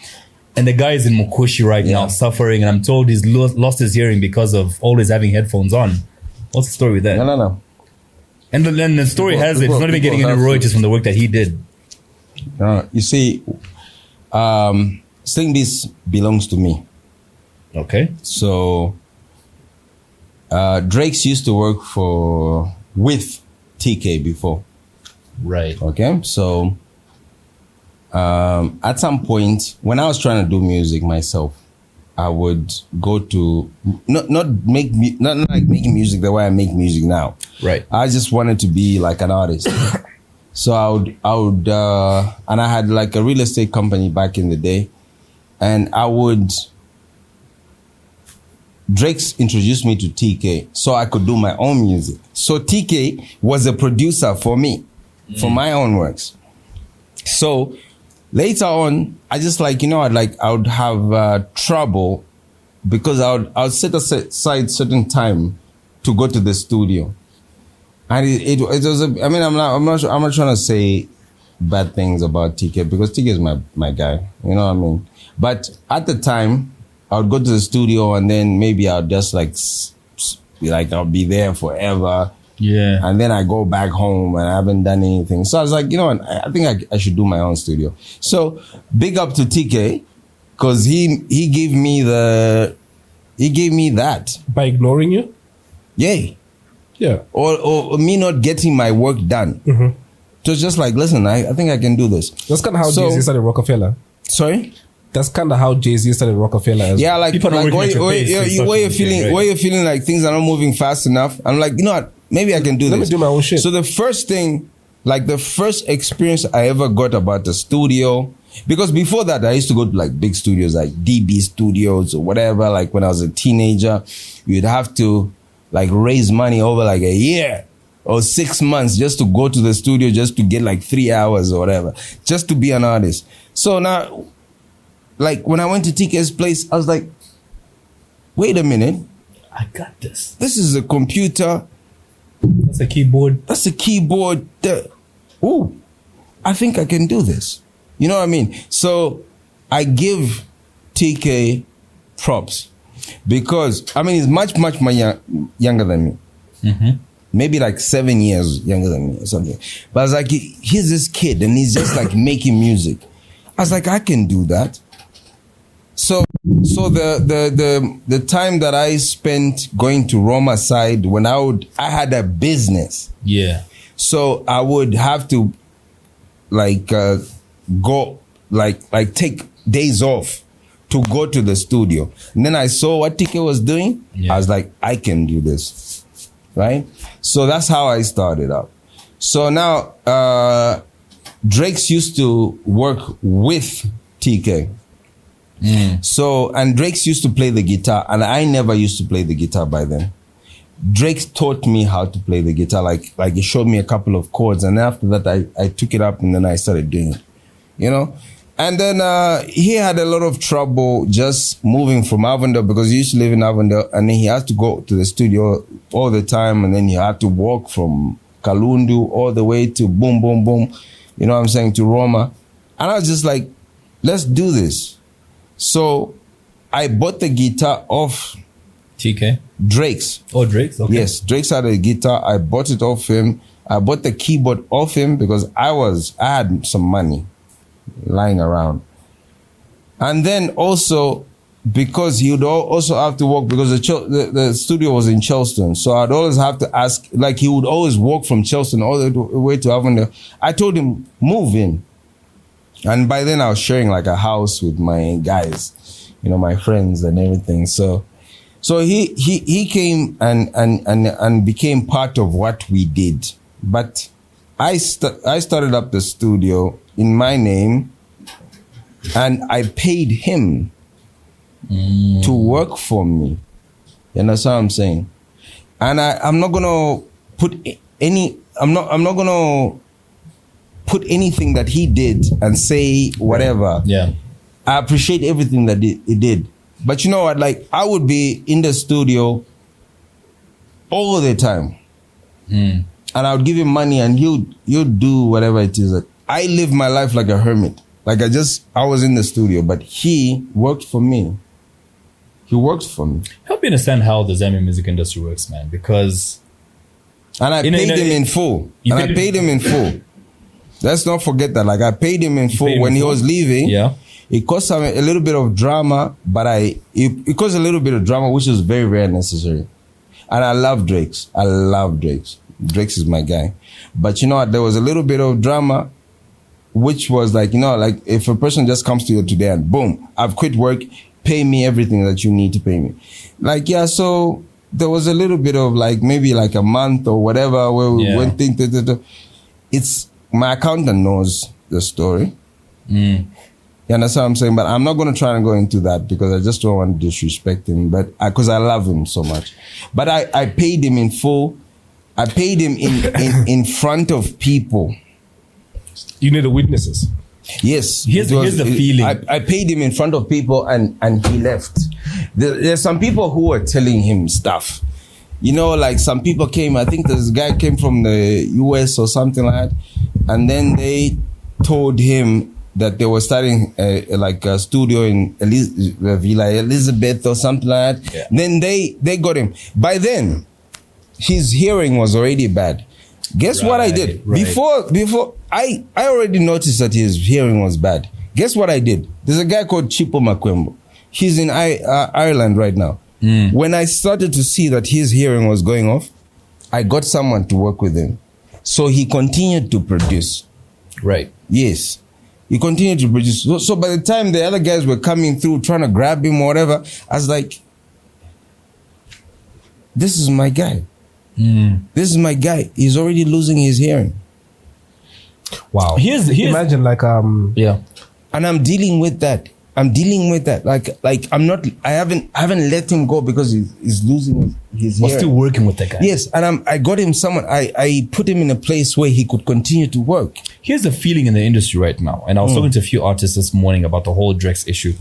And the guy is in Mokushi right now, suffering, and I'm told he's lost his hearing because of always having headphones on. What's the story with that? No. And then the story has it, he's not even getting any royalties from the work that he did. You see, Sling Beats belongs to me. Okay. So Drake's used to work with TK before. Right. Okay. So at some point when I was trying to do music myself, I would go to not like making music the way I make music now. Right. I just wanted to be like an artist. So I would and I had like a real estate company back in the day, and Drake's introduced me to TK so I could do my own music. So TK was a producer for me, for my own works. So later on, I just I would have trouble because I would set aside certain time to go to the studio. And it was I'm not trying to say bad things about TK because TK is my guy. You know what I mean? But at the time, I would go to the studio and then maybe I'll just I'll be there forever. Yeah. And then I go back home and I haven't done anything. So I was like, you know what? I think I should do my own studio. So big up to TK because he gave me that. By ignoring you? Yay. Yeah. Or me not getting my work done. Mm-hmm. So it's just like, listen, I think I can do this. That's kind of how Jay-Z started Rockefeller. Sorry? That's kind of how Jay-Z started Rockefeller as well. Where you're feeling like things are not moving fast enough. I'm like, you know what? Maybe I can do this. Let me do my own shit. So the first thing, the first experience I ever got about the studio, because before that I used to go to big studios like DB Studios or whatever. Like when I was a teenager, you'd have to raise money over a year or 6 months just to go to the studio just to get 3 hours or whatever, just to be an artist. So now, when I went to TK's place, I was like, wait a minute. I got this. This is a computer. That's a keyboard. That's a keyboard. Ooh, I think I can do this. You know what I mean? So I give TK props because, he's much younger than me. Mm-hmm. Maybe 7 years younger than me or something. But I was like, here's this kid and he's just making music. I was like, I can do that. So the time that I spent going to Roma side when I had a business. Yeah. So I would have to go take days off to go to the studio. And then I saw what TK was doing. Yeah. I was like, I can do this. Right? So that's how I started out. So now Drake's used to work with TK. So, and Drake's used to play the guitar, and I never used to play the guitar by then. Drake taught me how to play the guitar, he showed me a couple of chords, and after that I took it up and then I started doing it, you know? And then he had a lot of trouble just moving from Avondale because he used to live in Avondale, and then he had to go to the studio all the time, and then he had to walk from Kalundu all the way to boom, boom, boom, you know what I'm saying, to Roma. And I was just like, let's do this. So I bought the guitar off TK? Drake's. Oh, Drake's? Okay. Yes, Drake's had a guitar. I bought it off him. I bought the keyboard off him because I had some money lying around. And then also, because he would also have to walk, because the studio was in Charleston. So I'd always have to ask, like he would always walk from Charleston all the way to Avondale. I told him, move in. And by then I was sharing like a house with my guys, my friends and everything. So he came and became part of what we did. But I started up the studio in my name, and I paid him to work for me. You know what I'm saying? And I'm not gonna put anything that he did and say whatever. Yeah. I appreciate everything that he did. But you know what? Like, I would be in the studio all the time. And I would give him money and he'll do whatever it is. I live my life like a hermit. Like I was in the studio, but he worked for me. He worked for me. Help me understand how the Zambian music industry works, man. Because... And I paid him in full. Let's not forget that. Like, I paid him in full when he was leaving. Yeah. It cost him a little bit of drama, but it caused a little bit of drama, which was very, very necessary. And I love Drake's. Drake's is my guy. But you know what? There was a little bit of drama, which was like, like if a person just comes to you today and boom, I've quit work, pay me everything that you need to pay me. Like, yeah, so there was a little bit of like, maybe like a month or whatever where we went it's, my accountant knows the story. You understand what I'm saying? But I'm not going to try and go into that because I just don't want to disrespect him. But because I love him so much. But I paid him in full. I paid him in front of people. You need the witnesses. Yes. Here's the feeling. I paid him in front of people and he left. There's some people who were telling him stuff. Like some people came, I think this guy came from the US or something like that. And then they told him that they were starting a studio in Villa Elizabeth or something like that. Yeah. Then they got him. By then, his hearing was already bad. Guess what I did? Right. Before I already noticed that his hearing was bad. Guess what I did? There's a guy called Chipo Makwembo. He's in Ireland right now. When I started to see that his hearing was going off, I got someone to work with him. So he continued to produce. Right. Yes. He continued to produce. So by the time the other guys were coming through trying to grab him or whatever, I was like, this is my guy. This is my guy. He's already losing his hearing. Wow. Here's imagine like yeah. And I'm dealing with that. Like I haven't let him go because he's losing his hearing. We're still working with that guy. Yes, and I got him someone. I put him in a place where he could continue to work. Here's the feeling in the industry right now, and I was talking to a few artists this morning about the whole Drex issue.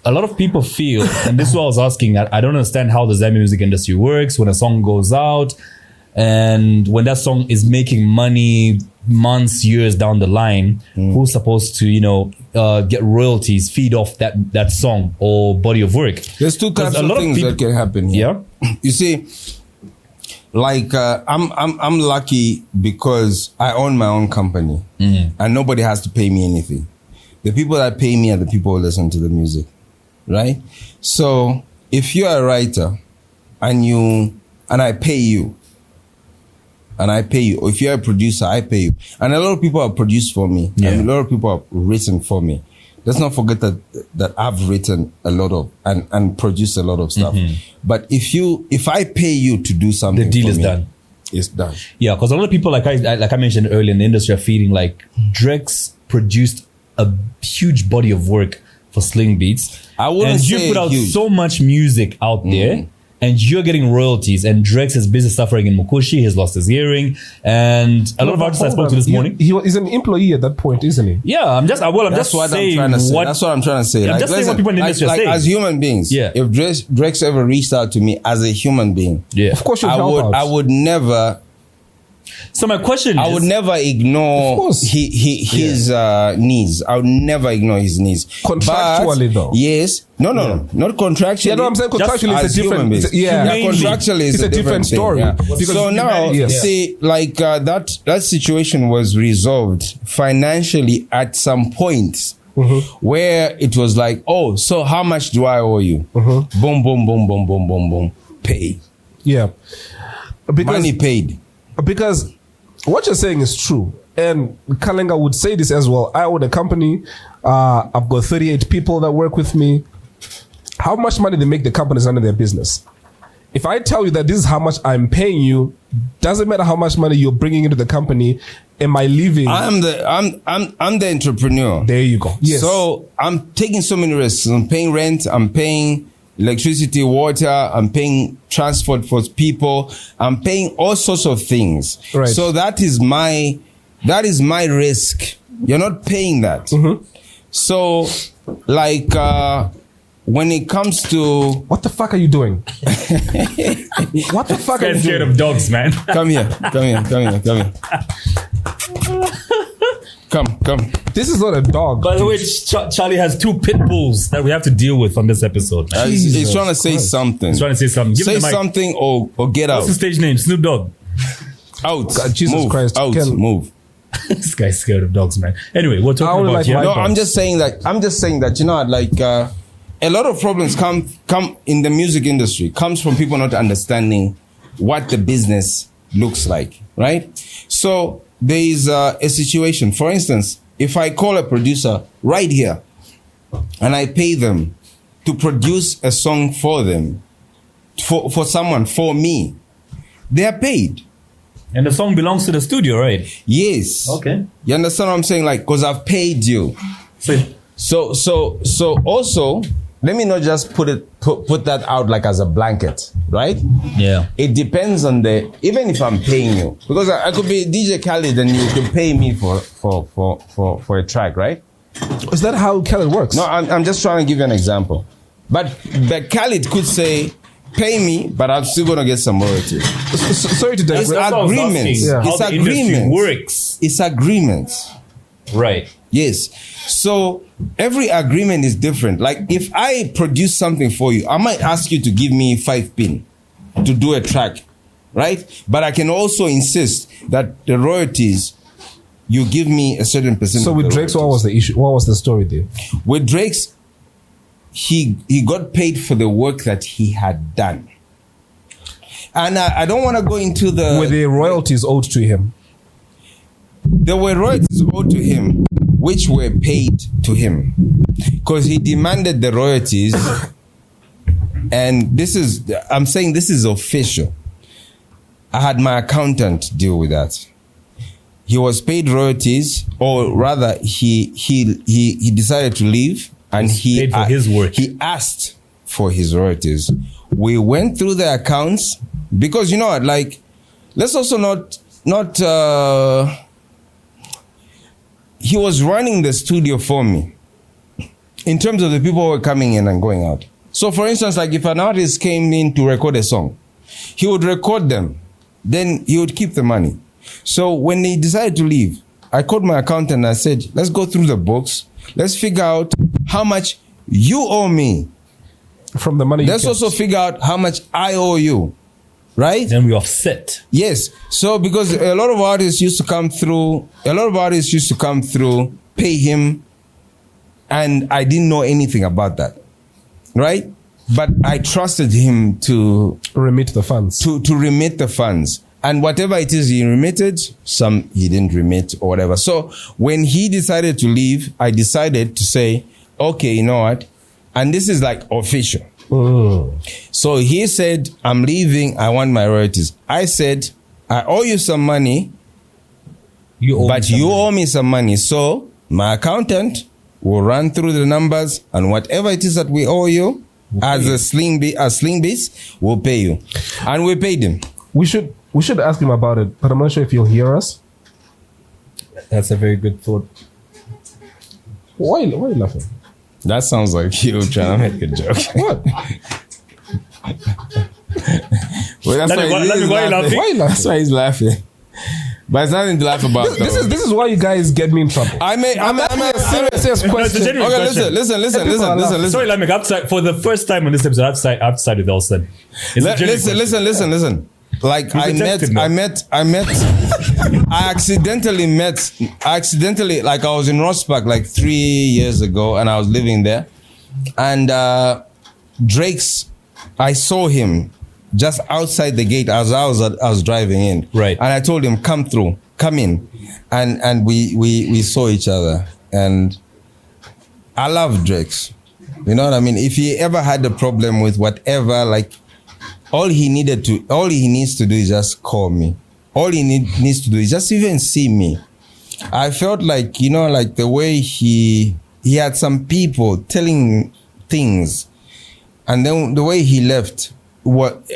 A lot of people feel, and this is what I was asking, I don't understand how the Zambian music industry works when a song goes out and when that song is making money months, years down the line, who's supposed to, get royalties, feed off that song or body of work? There's two kinds of things that can happen here. Yeah. You see, like I'm lucky because I own my own company and nobody has to pay me anything. The people that pay me are the people who listen to the music. Right? So if you're a writer and I pay you, or if you're a producer, I pay you. And a lot of people have produced for me. Yeah. And a lot of people have written for me. Let's not forget that I've written a lot of and produced a lot of stuff. But if I pay you to do something, the deal is done. It's done. Yeah, because a lot of people, like I mentioned earlier in the industry, are feeling like Drex produced a huge body of work for Sling Beats. I wouldn't say and you put out huge. so much music out there, and you're getting royalties. And Drex is busy suffering in Mukushi. He's lost his hearing, and a lot of artists I spoke to this morning. He's an employee at that point, isn't he? Yeah, I'm just saying. That's what I'm trying to say. I'm just saying what people in the industry are saying. As human beings, if Drex ever reached out to me as a human being, of course, I would never So my question I is, would never ignore his needs. I would never ignore his needs. Contractually, though. Yes. No, not contractually. Yeah, no, I'm saying contractually it's a different. Contractually it's a different story. Yeah. So now, see, like that situation was resolved financially at some point. Where it was like, oh, so how much do I owe you? Boom, boom, boom, boom, boom, boom, boom, pay. Yeah, money paid. Because what you're saying is true, and Kalenga would say this as well. I own a company. I've got 38 people that work with me. How much money they make, the company is under their business. If I tell you that this is how much I'm paying you, doesn't matter how much money you're bringing into the company. Am I leaving? I'm the entrepreneur. There you go. Yes. So I'm taking so many risks. I'm paying rent. I'm paying electricity, water. I'm paying transport for people. I'm paying all sorts of things. Right. So that is my risk. You're not paying that. So like when it comes to what the fuck are you doing? What the fuck are you scared doing? of dogs, man. Come here. Come. This is not a dog. By the way, Charlie has 2 pit bulls that we have to deal with on this episode. He's trying to say something. He's trying to say something. Give say him the mic. something or get out. What's the stage name? Snoop Dogg. Out. God, Jesus move. Christ. Out. Move. This guy's scared of dogs, man. Anyway, we're talking about here. No, I'm just saying that, you know, like a lot of problems come in the music industry comes from people not understanding what the business looks like, right? So there is a situation. For instance, if I call a producer right here and I pay them to produce a song for them, for someone, for me, they are paid. And the song belongs to the studio, right? Yes. Okay. You understand what I'm saying? Like, because I've paid you. So also, let me not just put that out like as a blanket, right? Yeah. It depends on even if I'm paying you, because I could be DJ Khaled and you could pay me for a track, right? Is that how Khaled works? No, I'm just trying to give you an example. But Khaled could say, pay me, but I'm still gonna get some royalties. Sorry to digress. It's agreements. Yeah. It's How the industry agreements. works. It's agreements. Right. Yes. So every agreement is different. Like if I produce something for you, I might ask you to give me 5 pin to do a track, right? But I can also insist that the royalties, you give me a certain percent. So with Drake's, what was the issue? What was the story there? With Drake's, he got paid for the work that he had done. And I don't want to go into Were there royalties owed to him? There were royalties owed to him, which were paid to him. Because he demanded the royalties. And I'm saying this is official. I had my accountant deal with that. He was paid royalties, or rather, he decided to leave. And he paid for his work. He asked for his royalties. We went through the accounts because, you know what, like, let's also not he was running the studio for me in terms of the people who were coming in and going out. So for instance, like if an artist came in to record a song, he would record them, then he would keep the money. So when he decided to leave, I called my accountant and I said, let's go through the books. Let's figure out how much you owe me. From the money. Let's also figure out how much I owe you. Right? Then we offset. Yes. So because a lot of artists used to come through, pay him, and I didn't know anything about that. Right? But I trusted him to remit the funds. To remit the funds. And whatever it is he remitted, some he didn't remit or whatever. So when he decided to leave, I decided to say, okay, you know what? And this is like official. So he said, I'm leaving. I want my royalties. I said, I owe you some money, but you owe me some money. So my accountant will run through the numbers, and whatever it is that we owe you, as a Sling Beats, we'll pay you. And we paid him. We should ask him about it, but I'm not sure if he'll hear us. That's a very good thought. Why are you laughing? That sounds like you trying to make a joke. What? Well, that's why he's laughing. Why are you laughing? That's why he's laughing. But it's nothing to laugh about. This is why you guys get me in trouble. I'm asking a serious question. Okay, listen. Sorry, Lamek, outside for the first time on this episode, outside with Elson. Listen. Like I accidentally, like I was in Rosspark like 3 years ago, and I was living there, and I saw him just outside the gate as I was driving in. Right. And I told him, come in. And we saw each other. And I love Drake's. You know what I mean? If he ever had a problem with whatever, like all he needs to do is just call me. All he needs to do is just even see me. I felt like, you know, like the way he had some people telling things, and then the way he left,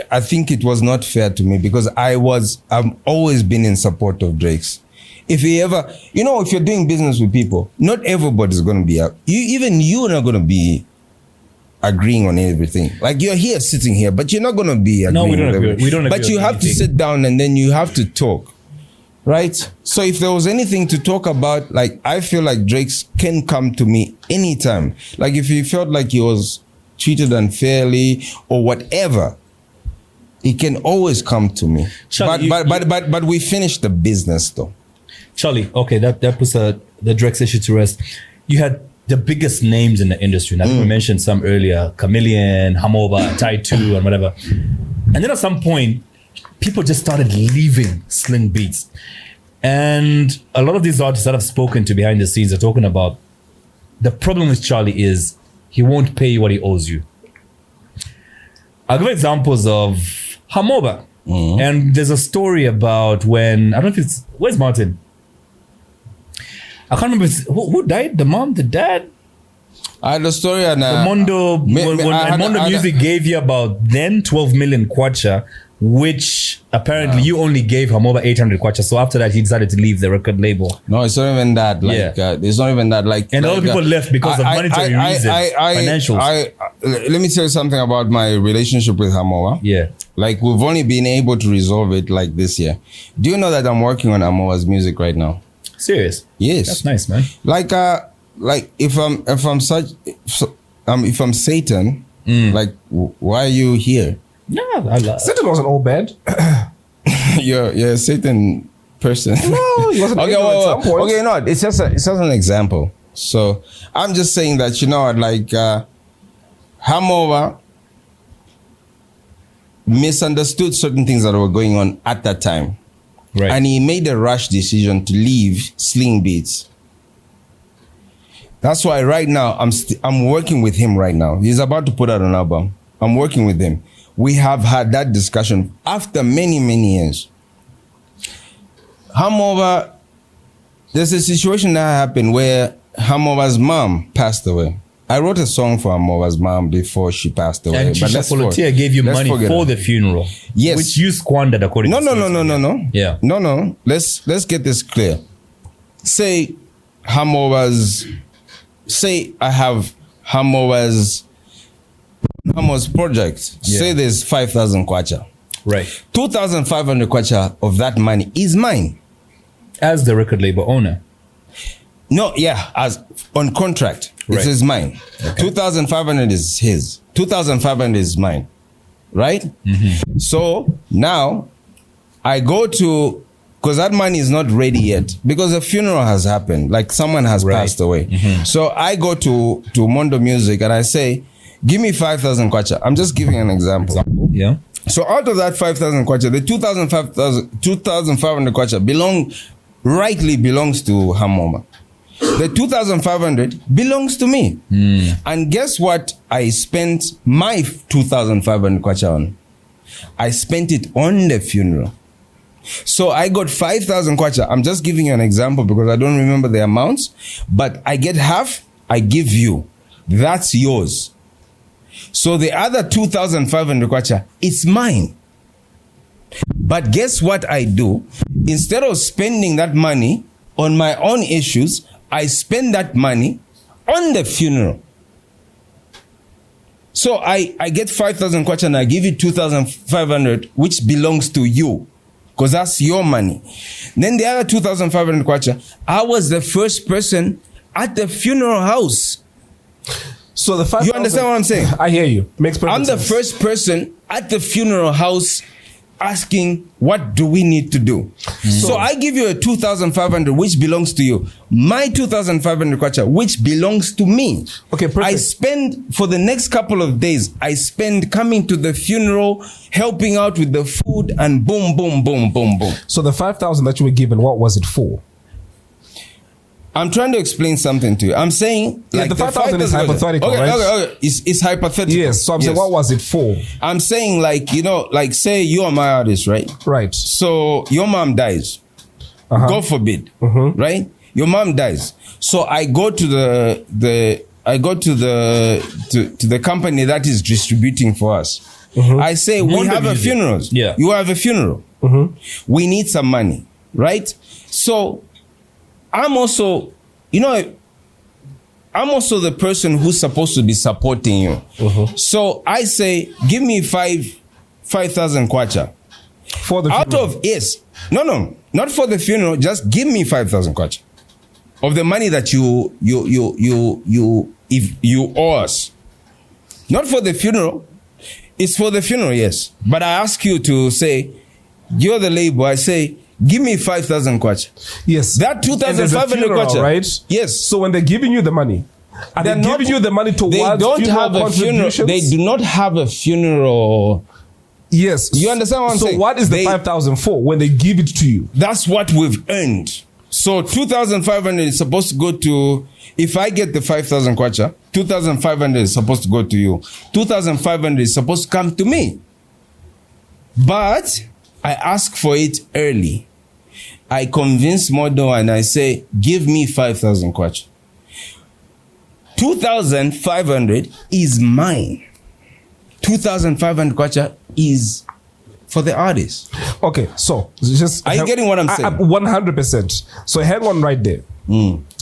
I think it was not fair to me, because I've always been in support of Drake's. If you're doing business with people, not everybody's going to be up. You're not going to be agreeing on everything. Like you're here sitting here, but you're not going to be agreeing. No, we don't agree. We don't agree. But you have to sit down and then you have to talk. Right? So if there was anything to talk about, like I feel like Drake's can come to me anytime. Like if he felt like he was treated unfairly or whatever, he can always come to me. Chali, but we finished the business though. Chali, okay, that puts the Drake's issue to rest. You had the biggest names in the industry. And I think we mentioned some earlier, Chameleon, Hamoba, Tai 2 and whatever. And then at some point, people just started leaving Sling Beats. And a lot of these artists that I've spoken to behind the scenes are talking about the problem with Chali is he won't pay you what he owes you. I'll give examples of Hamoba. And there's a story about when, I don't know if it's, where's Martin? I can't remember who died, the mom, the dad? I had a story on Mondo, Mondo Music gave you about then 12 million kwacha, which apparently you only gave Hamoba 800 kwacha. So after that, he decided to leave the record label. No, it's not even that. Like, it's not even that. Like, and a lot of people left because of monetary reasons, financials. Let me tell you something about my relationship with Hamoba. Yeah. Like, we've only been able to resolve it like this year. Do you know that I'm working on Hamoba's music right now? Serious? Yes. That's nice, man. Like if I'm Satan, like why are you here? No, Satan wasn't all bad. you're a Satan person. No, he wasn't. Okay, at some point. Okay, no, it's just an example. So I'm just saying that, you know, like Hamoba misunderstood certain things that were going on at that time. Right. And he made a rash decision to leave Sling Beats. That's why right now I'm working with him right now. He's about to put out an album. I'm working with him. We have had that discussion after many, many years. Hamoba, there's a situation that happened where Hamoba's mom passed away. I wrote a song for Hamoba's mom before she passed away. And Shisha Polotia gave you money for the funeral. Yes. Which you squandered according to No. Yeah. No. Let's get this clear. Say I have Hamoba's project. Yeah. Say there's 5,000 kwacha. Right. 2,500 kwacha of that money is mine. As the record label owner. No, yeah, as on contract. Right. It is mine. Okay. 2,500 is his. 2,500 is mine. Right? Mm-hmm. So now I go to, because that money is not ready yet, because a funeral has happened, like someone has passed away. Mm-hmm. So I go to Mondo Music and I say, give me 5,000 kwacha. I'm just giving an example. Yeah. So out of that 5,000 kwacha, the 2,500 kwacha rightly belongs to Hamoba. The 2,500 belongs to me. And guess what I spent my 2,500 kwacha on? I spent it on the funeral. So I got 5,000 kwacha. I'm just giving you an example because I don't remember the amounts. But I get half, I give you. That's yours. So the other 2,500 kwacha, it's mine. But guess what I do? Instead of spending that money on my own issues, I spend that money on the funeral. So I get 5,000 kwacha and I give you 2,500, which belongs to you. because that's your money. Then the other 2,500 kwacha, I was the first person at the funeral house. So the 5,000. You understand what I'm saying? I hear you. Makes perfect I'm the sense. first person at the funeral house asking, what do we need to do? So I give you a 2,500, which belongs to you. My 2,500 kwacha, which belongs to me. Okay, perfect. I spend, for the next couple of days, I spend coming to the funeral, helping out with the food, and boom, boom, boom, boom, boom. So the 5,000 that you were given, what was it for? I'm trying to explain something to you. I'm saying, Yeah, like the 5,000 is hypothetical, okay, right? Okay. It's hypothetical. Yes. So I'm saying, what was it for? I'm saying, like, you know, like, say you are my artist, right? Right. So your mom dies. God forbid, right? Your mom dies. So I go to the company that is distributing for us. I say, we have a funeral. Yeah. You have a funeral. We need some money, right? So I'm also, you know, I'm also the person who's supposed to be supporting you. So I say, give me 5,000 kwacha. For the Out funeral. of, yes. No, not for the funeral. Just give me 5,000 kwacha of the money that if you owe us. Not for the funeral. It's for the funeral, yes. But I ask you to say, you're the label. I say, give me 5,000 kwacha. Yes. That And there's a 2,500 funeral, kwacha. right? Yes. So when they're giving you the money, are they They're giving you the money towards They don't funeral have a funeral. contributions? They do not have a funeral. Yes. You understand what I'm saying? So what is the 5,000 for when they give it to you? That's what we've earned. So 2,500 is supposed to go to, if I get the 5,000 kwacha, 2,500 is supposed to go to you. 2,500 is supposed to come to me. But I ask for it early. I convince Modo and I say, give me 5,000 kwacha. 2,500 is mine. 2,500 kwacha is for the artist. Okay, so just Are you getting what I'm saying? 100%. So hang on right there.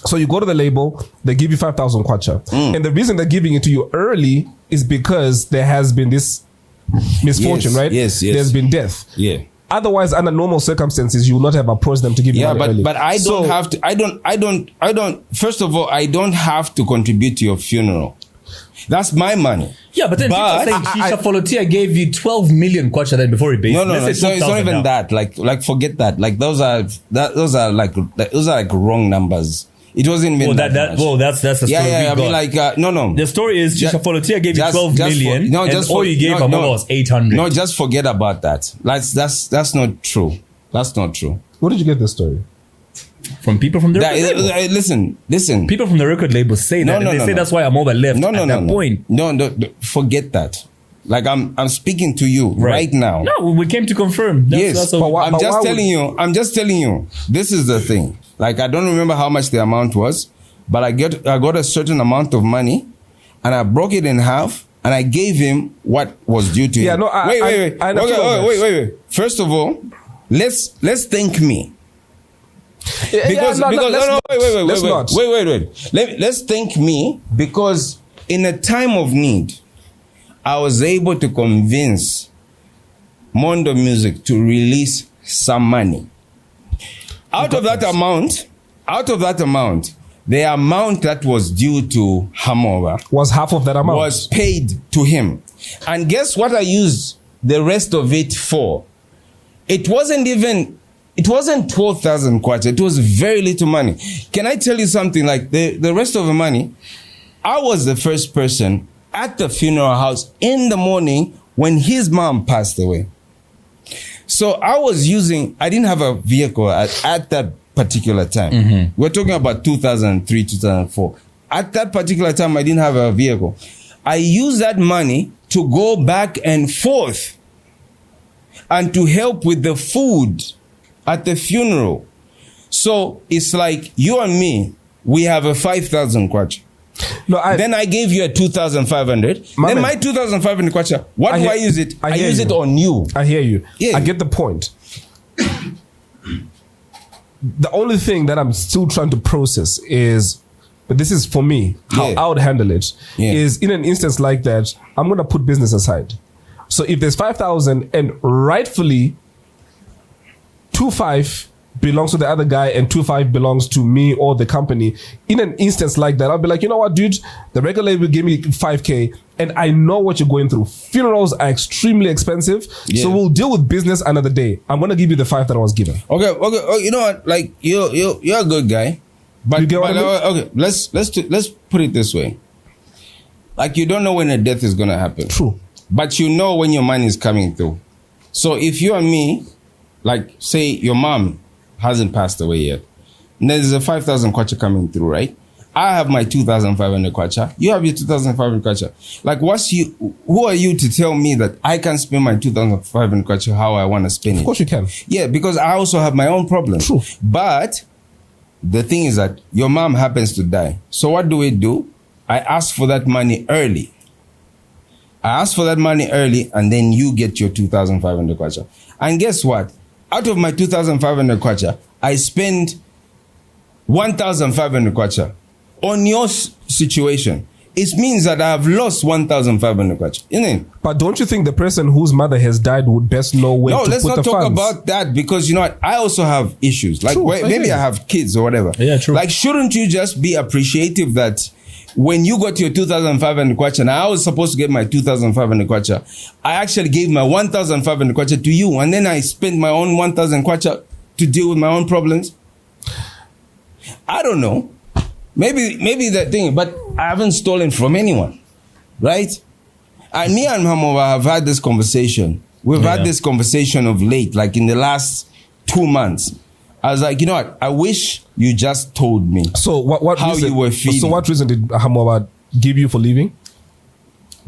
So you go to the label, they give you 5,000 kwacha. And the reason they're giving it to you early is because there has been this misfortune, Yes, right? yes. There's been death. Yeah. Otherwise, under normal circumstances, you will not have approached them to give you money early. but I don't have to. I don't. First of all, I don't have to contribute to your funeral. That's my money. Yeah, but then people are saying Shisha Folotia gave you 12 million kwacha then before he paid. No. It's not even that. Like forget that. Like those are like wrong numbers. It wasn't even that's the story. Yeah. I mean, like no. The story is Shisha Folotia gave you 12 million. All you gave Hamoba was 800. No, just forget about that. That's not true. That's not true. Where did you get this story? From people from the record label. Listen. People from the record label say that. They say that's why Hamoba left at that point. No, forget that. Like I'm speaking to you right now. No, we came to confirm. I'm just telling you. This is the thing. Like I don't remember how much the amount was, but I got a certain amount of money, and I broke it in half, and I gave him what was due to him. Yeah, no. Wait. First of all, let's thank me. Let's thank me because in a time of need, I was able to convince Mondo Music to release some money. Out of that amount, the amount that was due to Hamoba was half of that amount. Was paid to him. And guess what I used the rest of it for? It wasn't 12,000 kwacha. It was very little money. Can I tell you something? Like the rest of the money, I was the first person at the funeral house in the morning when his mom passed away. So I didn't have a vehicle at that particular time. We're talking about 2003, 2004. At that particular time, I didn't have a vehicle. I used that money to go back and forth and to help with the food at the funeral. So it's like you and me, we have a 5,000 kwacha. Then I gave you a 2,500. Then my 2,500 kwacha, what do I use it? I use it on you. I hear you. Yeah. I get the point. The only thing that I'm still trying to process is, but this is for me, how I would handle it, is in an instance like that, I'm going to put business aside. So if there's 5,000 and rightfully 2.5 belongs to the other guy and 2.5 belongs to me or the company. In an instance like that, I'll be like, you know what, dude? The record label gave me 5K and I know what you're going through. Funerals are extremely expensive. So we'll deal with business another day. I'm going to give you the 5 that I was given. Okay. Oh, you know what? Like, you're a good guy. But, You get what I mean? okay, let's put it this way. Like, you don't know when a death is going to happen. True. But you know when your money is coming through. So if you and me, like, say your mom hasn't passed away yet, and there's a 5,000 kwacha coming through, right? I have my 2,500 kwacha. You have your 2,500 kwacha. Like, who are you to tell me that I can spend my 2,500 kwacha how I want to spend it? Of course you can. Yeah, because I also have my own problems. True. But the thing is that your mom happens to die. So what do? I ask for that money early. And then you get your 2,500 kwacha. And guess what? Out of my 2,500 kwacha, I spend 1,500 kwacha on your situation. It means that I have lost 1,500 kwacha, isn't it? But don't you think the person whose mother has died would best know where to put the funds? No, let's not talk about that, because you know what? I also have issues. Like, maybe I have kids or whatever. Yeah, true. Like, shouldn't you just be appreciative that when you got your 2,500 kwacha, and I was supposed to get my 2,500 kwacha, I actually gave my 1,500 kwacha to you, and then I spent my own 1,000 kwacha to deal with my own problems? I don't know. Maybe that thing, but I haven't stolen from anyone, right? And me and Hamoba have had this conversation. We've had this conversation of late, like in the last 2 months. I was like, you know what? I wish you just told me. So what how reason, you were feeling. So what reason did Hamoba give you for leaving?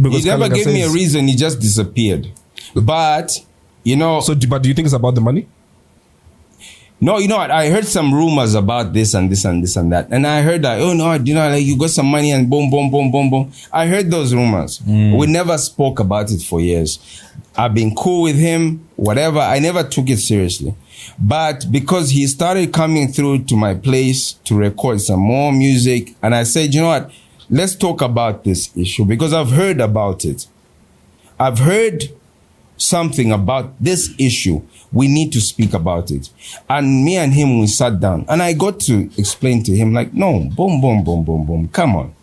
Because he never gave me a reason. He just disappeared. But, you know. But do you think it's about the money? No, you know what? I heard some rumors about this and this and this and that. And I heard that, oh no, you know, like you got some money and boom, boom, boom, boom, boom. I heard those rumors. We never spoke about it for years. I've been cool with him, whatever. I never took it seriously. But because he started coming through to my place to record some more music, and I said, you know what? Let's talk about this issue, because I've heard about it. I've heard something about this issue. We need to speak about it. And me and him, we sat down, and I got to explain to him, like, no, boom, boom, boom, boom, boom. Come on.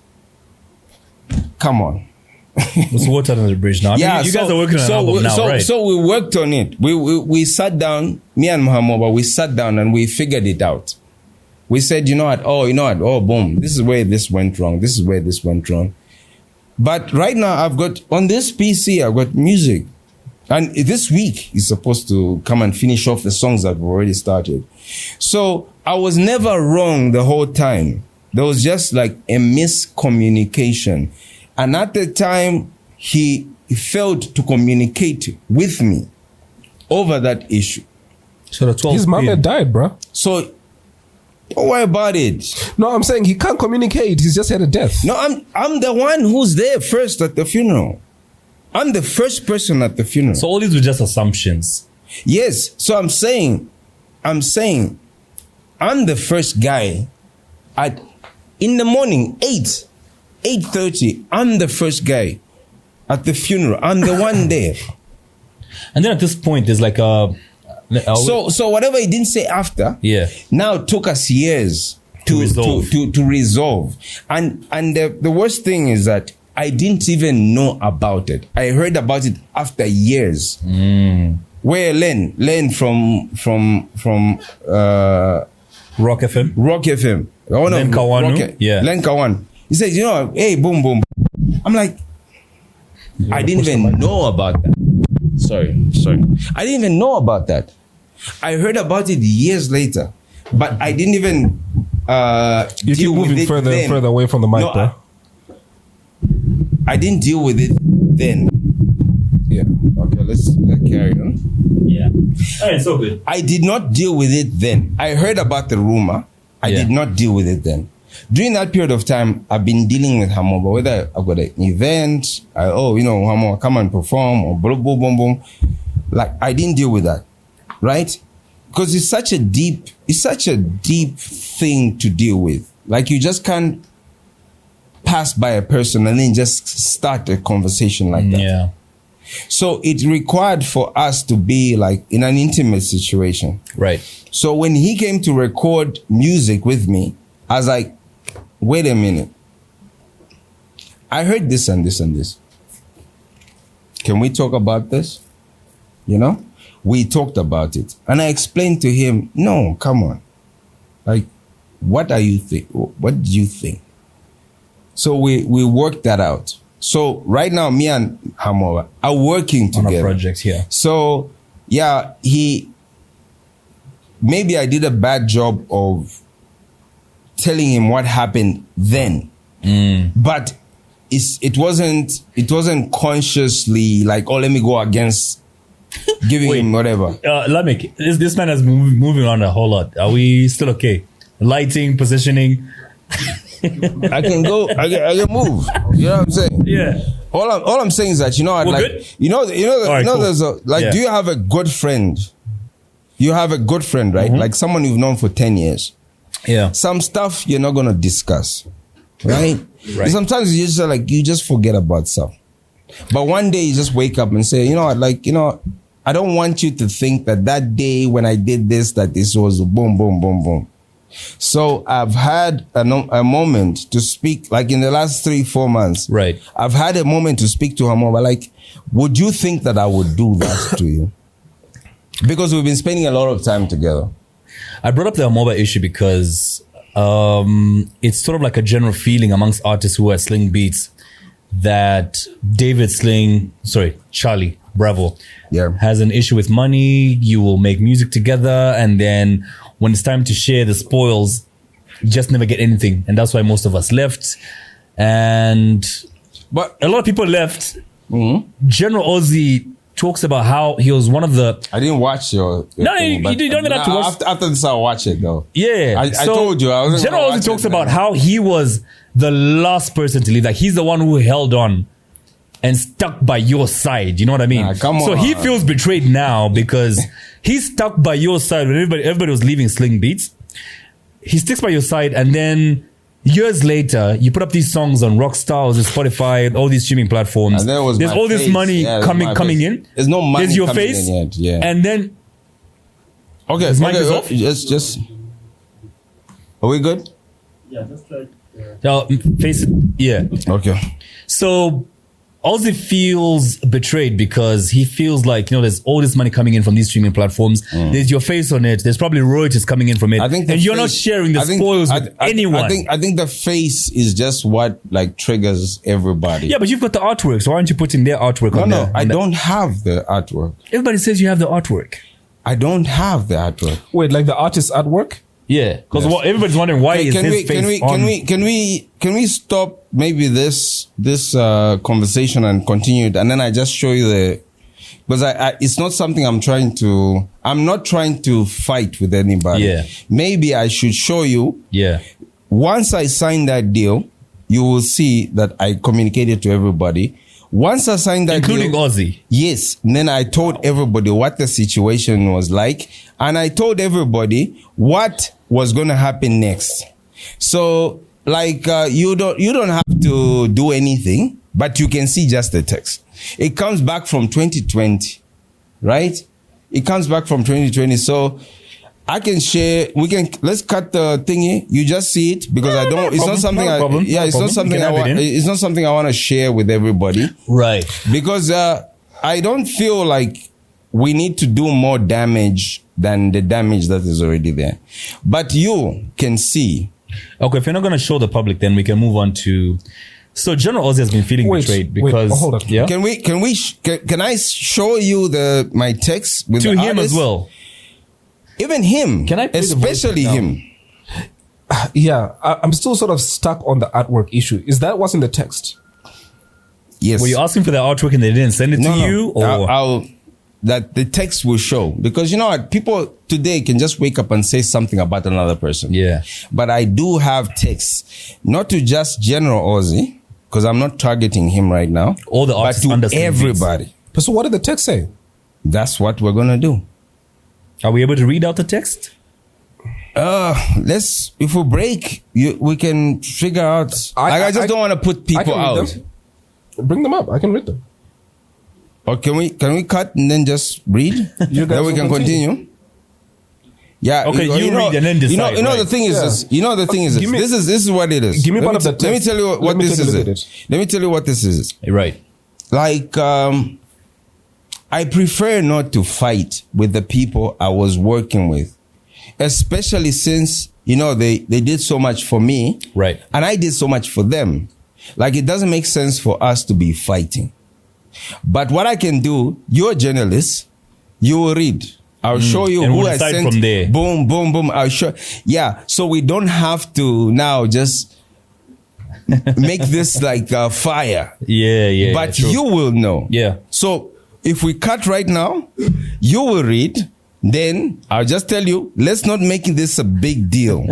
It's water under the bridge now. I mean, you guys are working on an album now, right? So we worked on it. We sat down, me and Hamoba, we sat down and we figured it out. We said, you know what? Oh, boom. This is where this went wrong. This is where this went wrong. But right now, I've got, on this PC, I've got music. And this week, he's supposed to come and finish off the songs that we've already started. So I was never wrong the whole time. There was just like a miscommunication. And at the time, he failed to communicate with me over that issue. So his mom had died, bro. So don't worry about it. No, I'm saying he can't communicate. He's just had a death. No, I'm the one who's there first at the funeral. I'm the first person at the funeral. So all these were just assumptions. Yes. So I'm saying, I'm the first guy in the morning, 8:30, I'm the first guy at the funeral. I'm the one there. And then at this point, there's like a... So whatever he didn't say after, now took us years to resolve. And the worst thing is that I didn't even know about it. I heard about it after years. Where Len from Rock FM. Len Kawanu. Len Kawan. He says, you know, hey, boom, boom. I'm like, I didn't even know about that. Sorry. I didn't even know about that. I heard about it years later, but I didn't even you keep moving further and further away from the mic, bro. I didn't deal with it then. Yeah. Okay, let's carry on. Yeah. All right, so good. I did not deal with it then. I heard about the rumor. I did not deal with it then. During that period of time, I've been dealing with Hamoba, whether I've got an event, Hamoba come and perform, or boom, boom, boom, boom. Like, I didn't deal with that, right? Because it's such a deep thing to deal with. Like, you just can't pass by a person and then just start a conversation like that. Yeah. So it required for us to be like in an intimate situation. Right. So when he came to record music with me, I was like, wait a minute. I heard this and this and this. Can we talk about this? You know? We talked about it. And I explained to him, no, come on. Like, what do you think? So we worked that out. So right now, me and Hamoba are working together. On a project here. So, yeah, maybe I did a bad job of telling him what happened then. But it wasn't consciously like, oh, let me go against giving him whatever. Lamek, this man is moving on a whole lot. Are we still okay? Lighting, positioning. I can go. I can move. You know what I'm saying? Yeah. All I'm saying is that We're like good? right, cool. There's do you have a good friend? You have a good friend, right? Like someone you've known for 10 years. Yeah. Some stuff you're not gonna discuss, right? Right. Sometimes you just forget about stuff. But one day you just wake up and say, I don't want you to think that day when I did this, that this was boom, boom, boom, boom. So I've had a moment to speak, like in the last 3-4 months. Right. I've had a moment to speak to Hamoba, like, would you think that I would do that to you? Because we've been spending a lot of time together. I brought up the Hamoba issue because it's sort of like a general feeling amongst artists who are Sling Beats that Chali Bravo has an issue with money. You will make music together, and then when it's time to share the spoils, you just never get anything. And that's why most of us left. But a lot of people left. General Ozzy talks about how he was one of the... I didn't watch your no, thing, you don't have to watch. After this, I'll watch it, though. Yeah. I told you. I was General Ozzy talks about how he was the last person to leave. Like, he's the one who held on and stuck by your side. You know what I mean? So he feels betrayed now because he's stuck by your side when everybody was leaving Sling Beats. He sticks by your side, and then years later, you put up these songs on Rockstar, Spotify, all these streaming platforms. And there's all this money coming in. There's no money. There's your coming face, in yet. Yeah. and then his mic is off? Just. Are we good? Yeah, just like. Face. Yeah. Okay. So Ozzy feels betrayed because he feels like, there's all this money coming in from these streaming platforms. There's your face on it. There's probably royalties coming in from it. And you're not sharing the spoils with anyone. I think the face is just what like triggers everybody. Yeah, but you've got the artwork. So why aren't you putting their artwork on there? No, I don't have the artwork. Everybody says you have the artwork. I don't have the artwork. Wait, like the artist's artwork? Yeah, because everybody's wondering why is his face on. Can we stop maybe this conversation and continue it, and then I just show you because it's not something I'm not trying to fight with anybody. Yeah. Maybe I should show you. Yeah. Once I sign that deal, you will see that I communicated to everybody. Once I signed that including deal, Ozzy. Yes. And then I told everybody what the situation was like. And I told everybody what was going to happen next. So like, you don't have to do anything, but you can see just the text. It comes back from 2020, right? It comes back from 2020. So I can share, let's cut the thingy. You just see it because it's not something I want to share with everybody. Right. Because I don't feel like we need to do more damage than the damage that is already there. But you can see. Okay, if you're not going to show the public, then we can move on to... So General Ozzy has been feeling betrayed because... hold on. Yeah? Can I show you my text with to the him artist? as well? Even him. Can I play especially the voice him? Yeah, I'm still sort of stuck on the artwork issue. Is that what's in the text? Yes. Were you asking for the artwork and they didn't send it to you? Or that the text will show. Because you know what? People today can just wake up and say something about another person. Yeah. But I do have texts, not to just General Ozzy, because I'm not targeting him right now. All the artists but to understand everybody. But so what did the text say? That's what we're going to do. Are we able to read out the text? If we break, we can figure out. I just don't want to put people out. Bring them up. I can read them. Or can we cut and then just read? Then we can continue. Yeah. Okay, you read and then decide. You know the thing is this. You know the thing is this. This is what it is. Give me part of that. Let me tell you what this is. Let me tell you what this is. Right. Like, I prefer not to fight with the people I was working with, especially since, they did so much for me. Right. And I did so much for them. Like, it doesn't make sense for us to be fighting. But what I can do, you're a journalist, you will read. I'll show you and who we'll I decide sent. From there. Boom, boom, boom. I'll show. Yeah. So we don't have to now just make this like a fire. Yeah. But you will know. Yeah. So if we cut right now, you will read. Then I'll just tell you, let's not make this a big deal.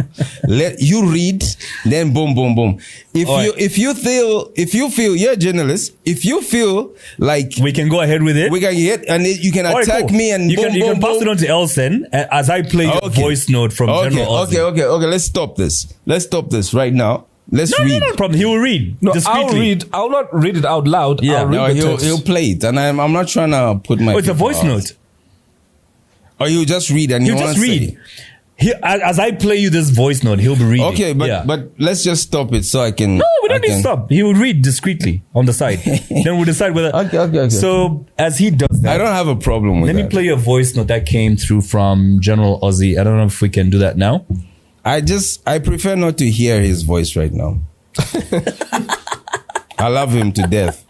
Let you read, then boom, boom, boom. If you feel you're a journalist, if you feel like we can go ahead with it, we can hit and you can attack me and you can pass it on to Elson as I play your voice note from General Ozzy. Okay. Let's stop this right now. Let's read. No problem. He will read. No, discreetly. I'll read. I'll not read it out loud. Yeah. I'll read the text. He'll play it, and I'm not trying to put my. Oh, it's a voice note. Or you just read and you just read. As I play you this voice note, he'll be reading. Okay, but let's just stop it so I can. No, we don't need to stop. He will read discreetly on the side. Then we'll decide whether. Okay. So as he does that, I don't have a problem with that. Let me play you a voice note that came through from General Ozzy. I don't know if we can do that now. I prefer not to hear his voice right now. I love him to death.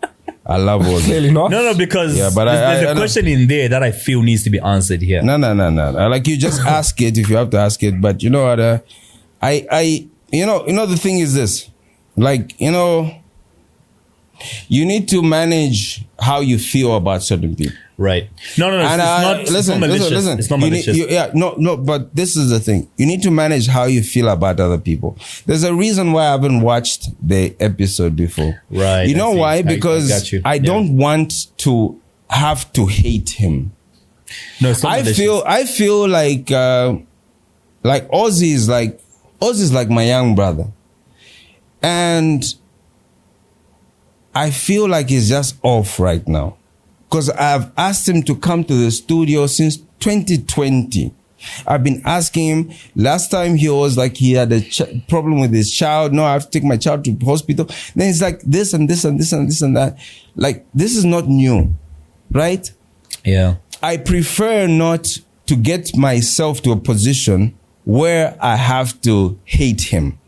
I love Ozzy. Clearly not. No, because Yeah, but there's a question in there that I feel needs to be answered here. No. Like, you just ask it if you have to ask it. But you know what? The thing is this. Like, you need to manage how you feel about certain people. Right. No. It's not malicious. Listen. It's not malicious. But this is the thing. You need to manage how you feel about other people. There's a reason why I haven't watched the episode before. Right. You know why? Because I don't want to have to hate him. No, it's not malicious. I feel like Ozzy is like my young brother. And I feel like he's just off right now. Because I've asked him to come to the studio since 2020. I've been asking him. Last time he was like he had a problem with his child. No, I have to take my child to the hospital. Then it's like this and this and this and this and that. Like, this is not new, right? Yeah. I prefer not to get myself to a position where I have to hate him.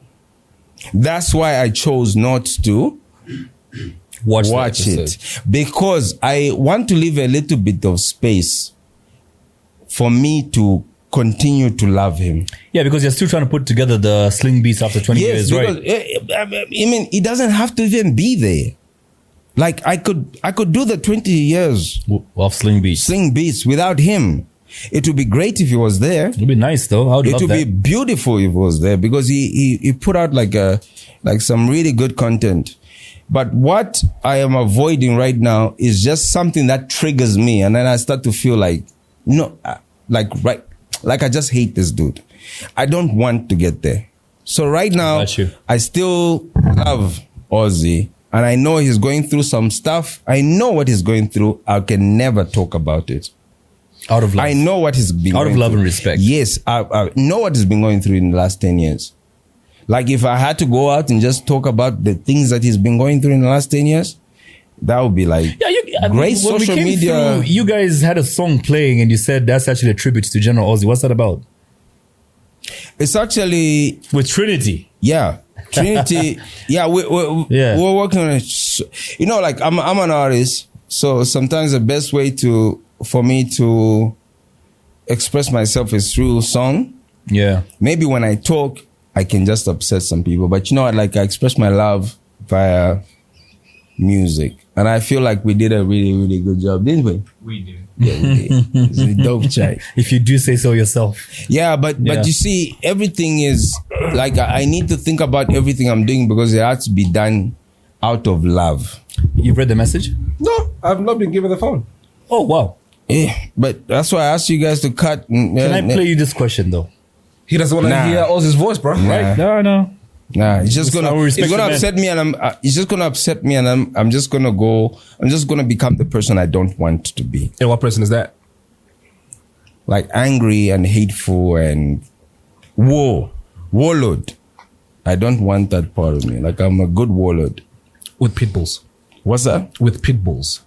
That's why I chose not to watch it, because I want to leave a little bit of space for me to continue to love him. Yeah, because you're still trying to put together the Sling Beats after 20 years, right? I mean, it doesn't have to even be there. Like, I could do the 20 years of Sling Beats without him. It would be great if he was there. It would be nice though. I would love that. It would be beautiful if he was there, because he put out like some really good content. But what I am avoiding right now is just something that triggers me, and then I start to feel like, like I just hate this dude. I don't want to get there. So right now, I still love Ozzy, and I know he's going through some stuff. I know what he's going through. I can never talk about it. Out of love. I know what he's been out of love and respect. Yes, I know what he's been going through in the last 10 years. Like, if I had to go out and just talk about the things that he's been going through in the last 10 years, that would be like great social media. Through, you guys had a song playing and you said that's actually a tribute to General Ozzy. What's that about? It's actually with Trinity. Yeah. Trinity. Yeah, we're working on it. You know, like, I'm an artist, so sometimes the best way for me to express myself is through song. Yeah. Maybe when I talk, I can just upset some people, but you know what? Like, I express my love via music, and I feel like we did a really, really good job, didn't we? We did. Yeah, we did. It's a dope track. If you do say so yourself. Yeah, but you see, everything is like, I need to think about everything I'm doing because it has to be done out of love. You've read the message? No, I've not been given the phone. Oh wow. Yeah, but that's why I asked you guys to cut. Can I play you this question though? He doesn't want to hear Ozzy's voice, bro. Right? No. Nah, it's just gonna upset me, and it's just gonna upset me, and I'm just gonna become the person I don't want to be. And what person is that? Like angry and hateful and warlord. I don't want that part of me. Like I'm a good warlord. With pit bulls. What's that? With pit bulls.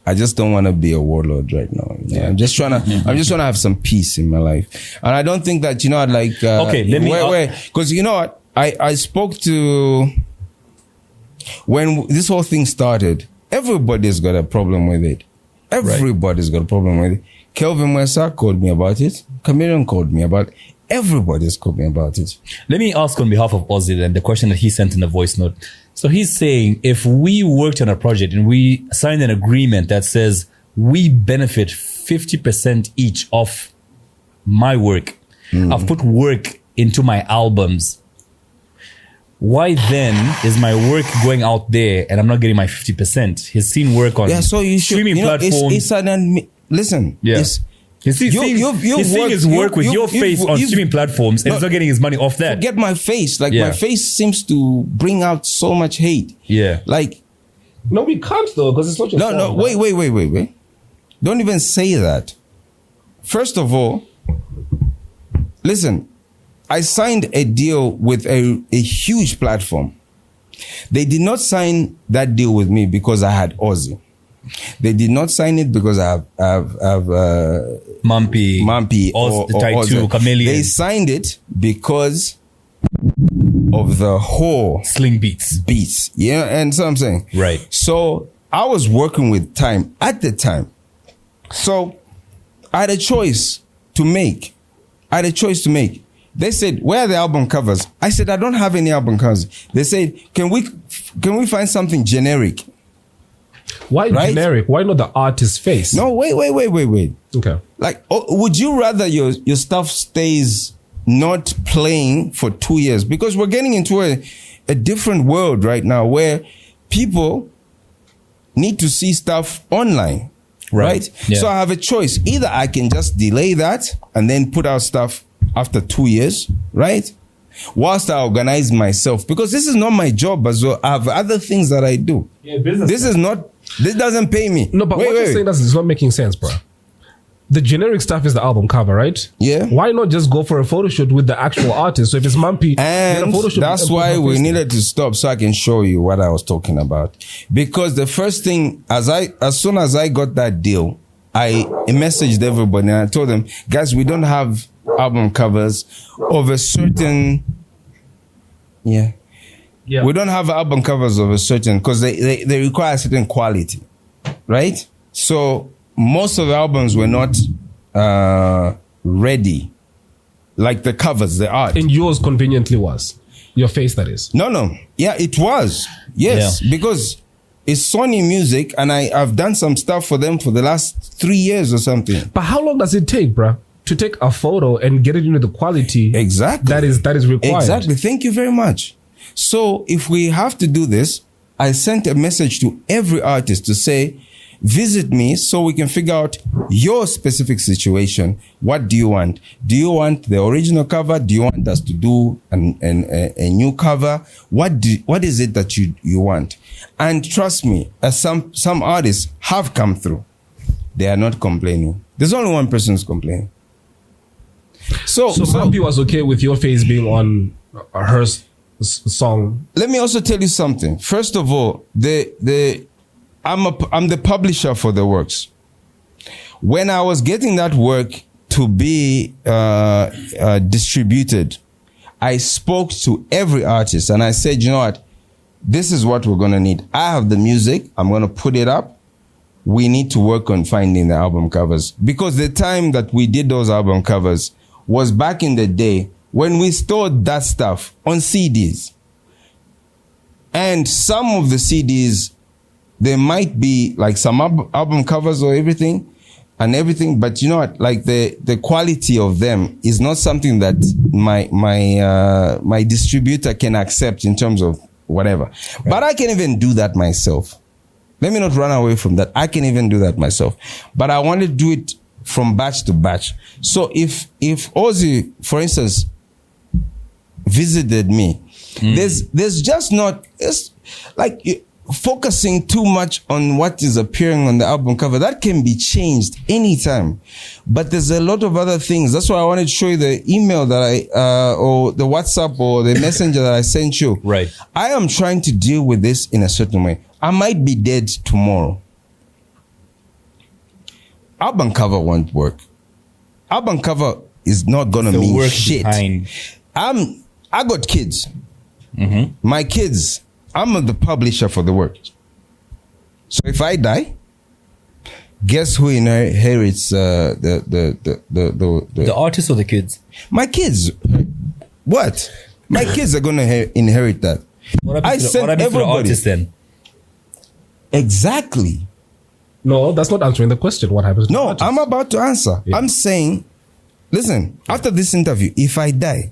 I just don't want to be a warlord right now. Yeah. I'm just trying to have some peace in my life. And I don't think that, like, okay, let me, because you know what? I spoke to, when this whole thing started, everybody's got a problem with it. Everybody's got a problem with it. Kelvin Wessa called me about it. Chameleon called me about it. Everybody's called me about it. Let me ask on behalf of Ozzy then the question that he sent in the voice note. So he's saying if we worked on a project and we signed an agreement that says we benefit 50% each of my work, I've put work into my albums, why then is my work going out there and I'm not getting my 50%? He's seen work on streaming platforms. Listen. Yeah. He's seeing his work with your face on streaming platforms and he's not getting his money off that. Forget my face. Like, my face seems to bring out so much hate. Yeah. Like... No, we can't though, because it's not your No, wait. Don't even say that. First of all, listen, I signed a deal with a huge platform. They did not sign that deal with me because I had Ozzy. They did not sign it because I have Mumpy or Chameleon. They signed it because of the whole Sling Beats. Yeah, and so I'm saying. Right. So I was working with Time at the time. So I had a choice to make. They said, where are the album covers? I said, I don't have any album covers. They said, can we find something generic? Why generic? Why not the artist's face? No, wait. Okay. Like, would you rather your stuff stays not playing for 2 years? Because we're getting into a different world right now where people need to see stuff online, right? Yeah. So I have a choice. Either I can just delay that and then put out stuff after 2 years, right? Whilst I organize myself, because this is not my job as well. I have other things that I do. Yeah, business. This doesn't pay me. No, but what you're saying is not making sense, bro. The generic stuff is the album cover, right? Yeah. Why not just go for a photo shoot with the actual artist? So if it's Mumpy, and that's why we needed to stop so I can show you what I was talking about. Because the first thing, as soon as I got that deal, I messaged everybody and I told them, guys, we don't have album covers of a certain, yeah. We don't have album covers of a certain, because they require a certain quality, right? So most of the albums were not ready, like the covers, the art. And yours conveniently was your face, that is. No, yeah, it was, yes, because it's Sony Music, and I've done some stuff for them for the last 3 years or something. But how long does it take, bruh, to take a photo and get it into the quality that is required? Exactly. Thank you very much. So if we have to do this, I sent a message to every artist to say, visit me so we can figure out your specific situation. What do you want? Do you want the original cover? Do you want us to do a new cover? What is it that you want? And trust me, some artists have come through. They are not complaining. There's only one person who's complaining. So Mumpy was okay with your face being on her song. Let me also tell you something. First of all, I'm the publisher for the works. When I was getting that work to be distributed, I spoke to every artist and I said, you know what? This is what we're going to need. I have the music. I'm going to put it up. We need to work on finding the album covers, because the time that we did those album covers was back in the day when we stored that stuff on CDs. And some of the CDs, there might be like some album covers or everything, but you know what? Like the quality of them is not something that my distributor can accept in terms of whatever. Right. But I can even do that myself. Let me not run away from that. I can even do that myself. But I want to do it from batch to batch. So if Ozzy, for instance, visited me. There's just not, it's like focusing too much on what is appearing on the album cover. That can be changed anytime. But there's a lot of other things. That's why I wanted to show you the email that or the WhatsApp or the messenger that I sent you. Right. I am trying to deal with this in a certain way. I might be dead tomorrow. Album cover won't work. Album cover is not gonna mean shit. I got kids. My kids, I'm the publisher for the work. So if I die, guess who inherits the artist or the kids? My kids. What? My kids are gonna inherit that. What happens to the artist then? Exactly. No, that's not answering the question. What happens to the artist? I'm about to answer. Yeah. I'm saying, listen, after this interview, if I die,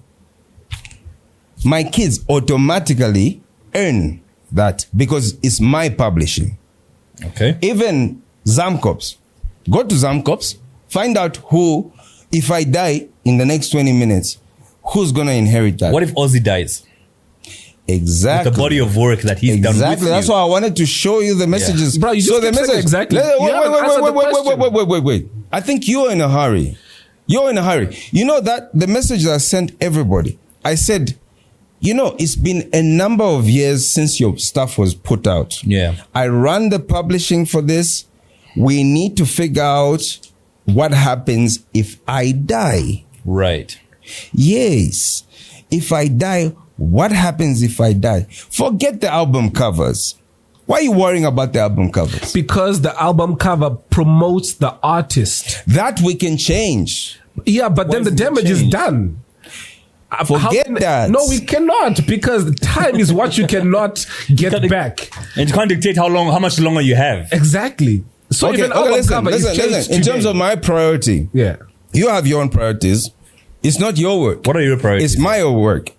my kids automatically earn that because it's my publishing. Okay. Even Zamcops. Go to Zamcops, find out who, if I die in the next 20 minutes, who's going to inherit that. What if Ozzy dies? Exactly. With the body of work that he's done with Exactly. That's why I wanted to show you the messages. Yeah. Bro, you just the message. Exactly. Wait. I think you're in a hurry. You're in a hurry. You know that the message that I sent everybody, I said, you know, it's been a number of years since your stuff was put out. Yeah. I run the publishing for this. We need to figure out what happens if I die. Right. Yes. If I die, what happens if I die? Forget the album covers. Why are you worrying about the album covers? Because the album cover promotes the artist. That we can change. Yeah, but then the damage is done. Forget that. No, we cannot, because time is what you cannot get back. And you can't dictate how much longer you have. Exactly. So even album cover is changed in terms of my priority, you have your own priorities. It's not your work. What are your priorities? It's my work.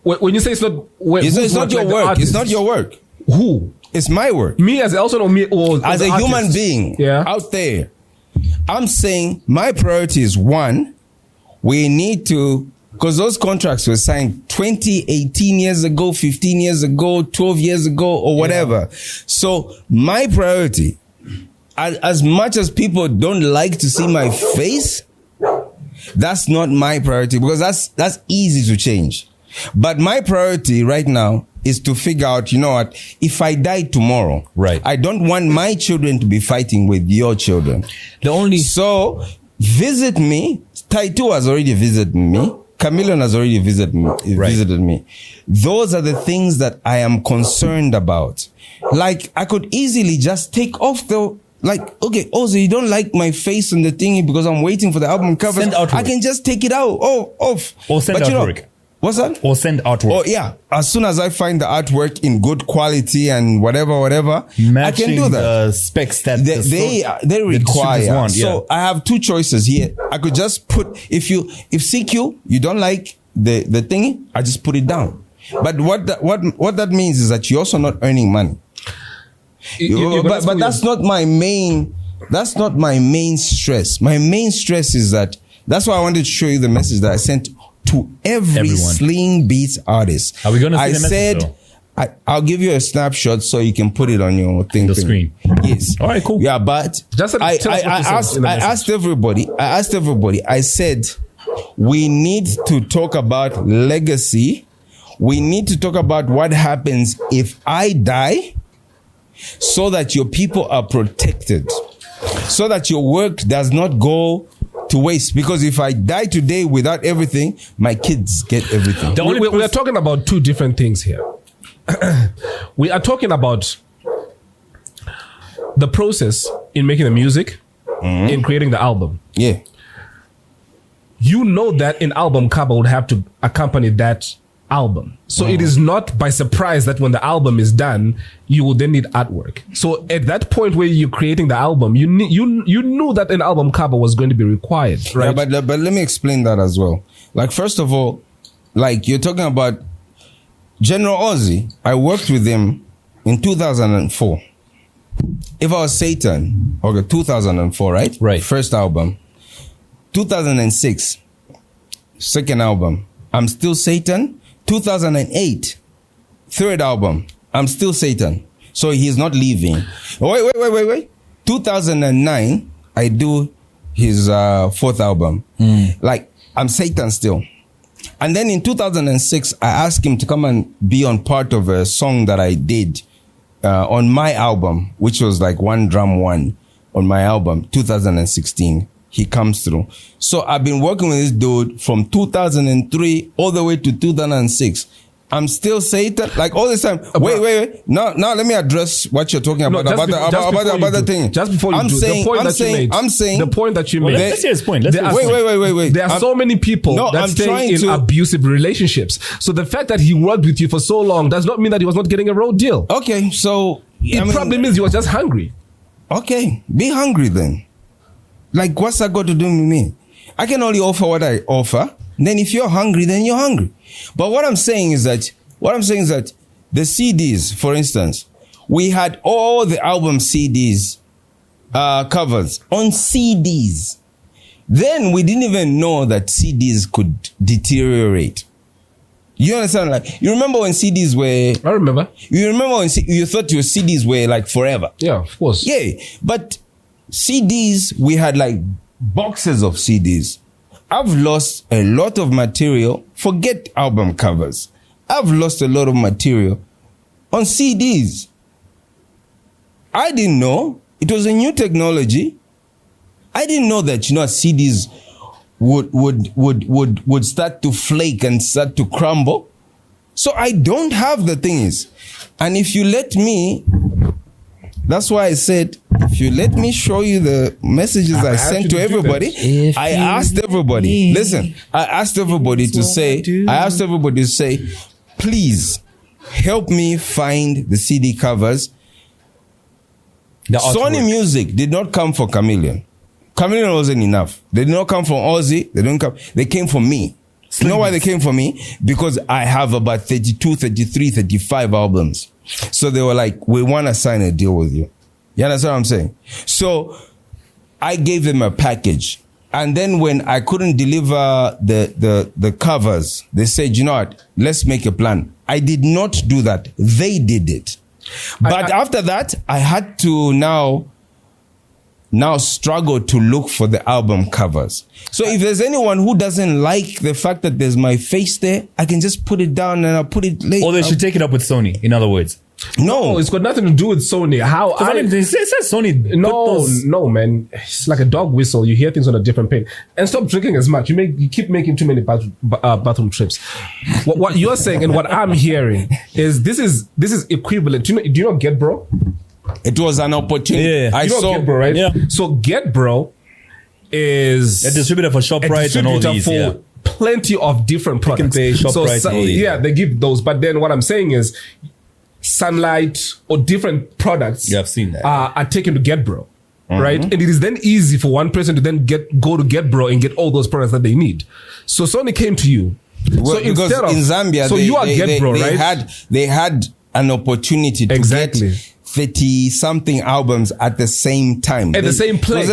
When you say it's not, it's not your work. It's not your work. Who? It's my work. Me as also or me or as a human being out there. I'm saying my priority is one. We need to, because those contracts were signed 18 years ago, 15 years ago, 12 years ago, or whatever. So my priority, as much as people don't like to see my face, that's not my priority, because that's easy to change. But my priority right now is to figure out, you know what, if I die tomorrow, right, I don't want my children to be fighting with your children. So visit me. Taitu has already visited me. Chameleon has already visited me. Those are the things that I am concerned about. Like, I could easily just take off okay, Ozzy, you don't like my face on the thingy because I'm waiting for the album cover. I can just take it out, off. Or send artwork. What's that? Or send artwork. Oh, yeah. As soon as I find the artwork in good quality and whatever, matching I can do that. The specs that they require. Want, So I have two choices here. I could just put, if CQ, you don't like the thingy, I just put it down. But what that means is that you're also not earning money. But that's not my main stress. My main stress is that's why I wanted to show you the message that I sent to everyone. Sling Beats artist. Are we going to see the message, though? I'll give you a snapshot so you can put it on your the screen. Yes. All right, cool. Yeah, but I asked everybody, I said, we need to talk about legacy. We need to talk about what happens if I die, so that your people are protected, so that your work does not go to waste. Because if I die today without everything, my kids get everything. We are talking about two different things here. We are talking about the process in making the music, in creating the album. Yeah. You know that an album cover would have to accompany that album. So it is not by surprise that when the album is done, you will then need artwork. So at that point where you're creating the album, you knew that an album cover was going to be required, right? Yeah, but let me explain that as well. Like, first of all, like, you're talking about General Ozzy. I worked with him in 2004. If I was Satan, okay, 2004, right? Right. First album. 2006, second album. I'm Still Satan. 2008, third album, I'm Still Satan. So he's not leaving. Wait. 2009, I do his fourth album. Like, I'm Satan still. And then in 2006, I asked him to come and be on part of a song that I did on my album, which was like One Drum One on my album, 2016. He comes through. So I've been working with this dude from 2003 all the way to 2006. I'm still Satan, like all this time. Wait. Now let me address what you're talking about the thing. Just before you I'm saying the point that you made. Let's hear his point. Wait. There are so many people that stay in abusive relationships. So the fact that he worked with you for so long does not mean that he was not getting a road deal. Okay, so it probably means he was just hungry. Okay, be hungry then. Like, what's that got to do with me? I can only offer what I offer. Then if you're hungry, then you're hungry. But what I'm saying is that the CDs, for instance, we had all the album CDs covers on CDs. Then we didn't even know that CDs could deteriorate. You understand? Like, you remember when CDs were... I remember. You remember when you thought your CDs were like forever? Yeah, of course. Yeah, but CDs, we had like boxes of CDs. I've lost a lot of material. Forget album covers. I've lost a lot of material on CDs. I didn't know. It was a new technology. I didn't know that, CDs would start to flake and start to crumble. So I don't have the things. And if you let me, that's why I said, if you let me show you the messages I sent to everybody, I asked everybody, I asked everybody to say, please help me find the CD covers. Sony Music did not come for Chameleon. Chameleon wasn't enough. They did not come from Ozzy. They came from me. You know why they came for me? Because I have about 32, 33, 35 albums. So they were like, we want to sign a deal with you. You understand what I'm saying? So I gave them a package. And then when I couldn't deliver the covers, they said, you know what? Let's make a plan. I did not do that. They did it. But after that, I had to now struggle to look for the album covers. So if there's anyone who doesn't like the fact that there's my face there, I can just put it down and I'll put it later. Or they should take it up with Sony, in other words. No, it's got nothing to do with Sony. It says Sony. No, man. It's like a dog whistle. You hear things on a different page. And stop drinking as much. You keep making too many bathroom trips. What you're saying and what I'm hearing is this is equivalent. Do you know Get Bro? It was an opportunity. Yeah. Get Bro, right? Yeah. So Get Bro is a distributor for ShopRite and all these. For plenty of different products. Pay, ShopRite, and all these. Yeah, they give those. But then what I'm saying is Sunlight or different products I've seen that. Are taken to Get Bro. Right? And it is then easy for one person to then go to Get Bro and get all those products that they need. So Sony came to you. Well, so because in Zambia, they had an opportunity to get 30-something albums at the same time. At the same place.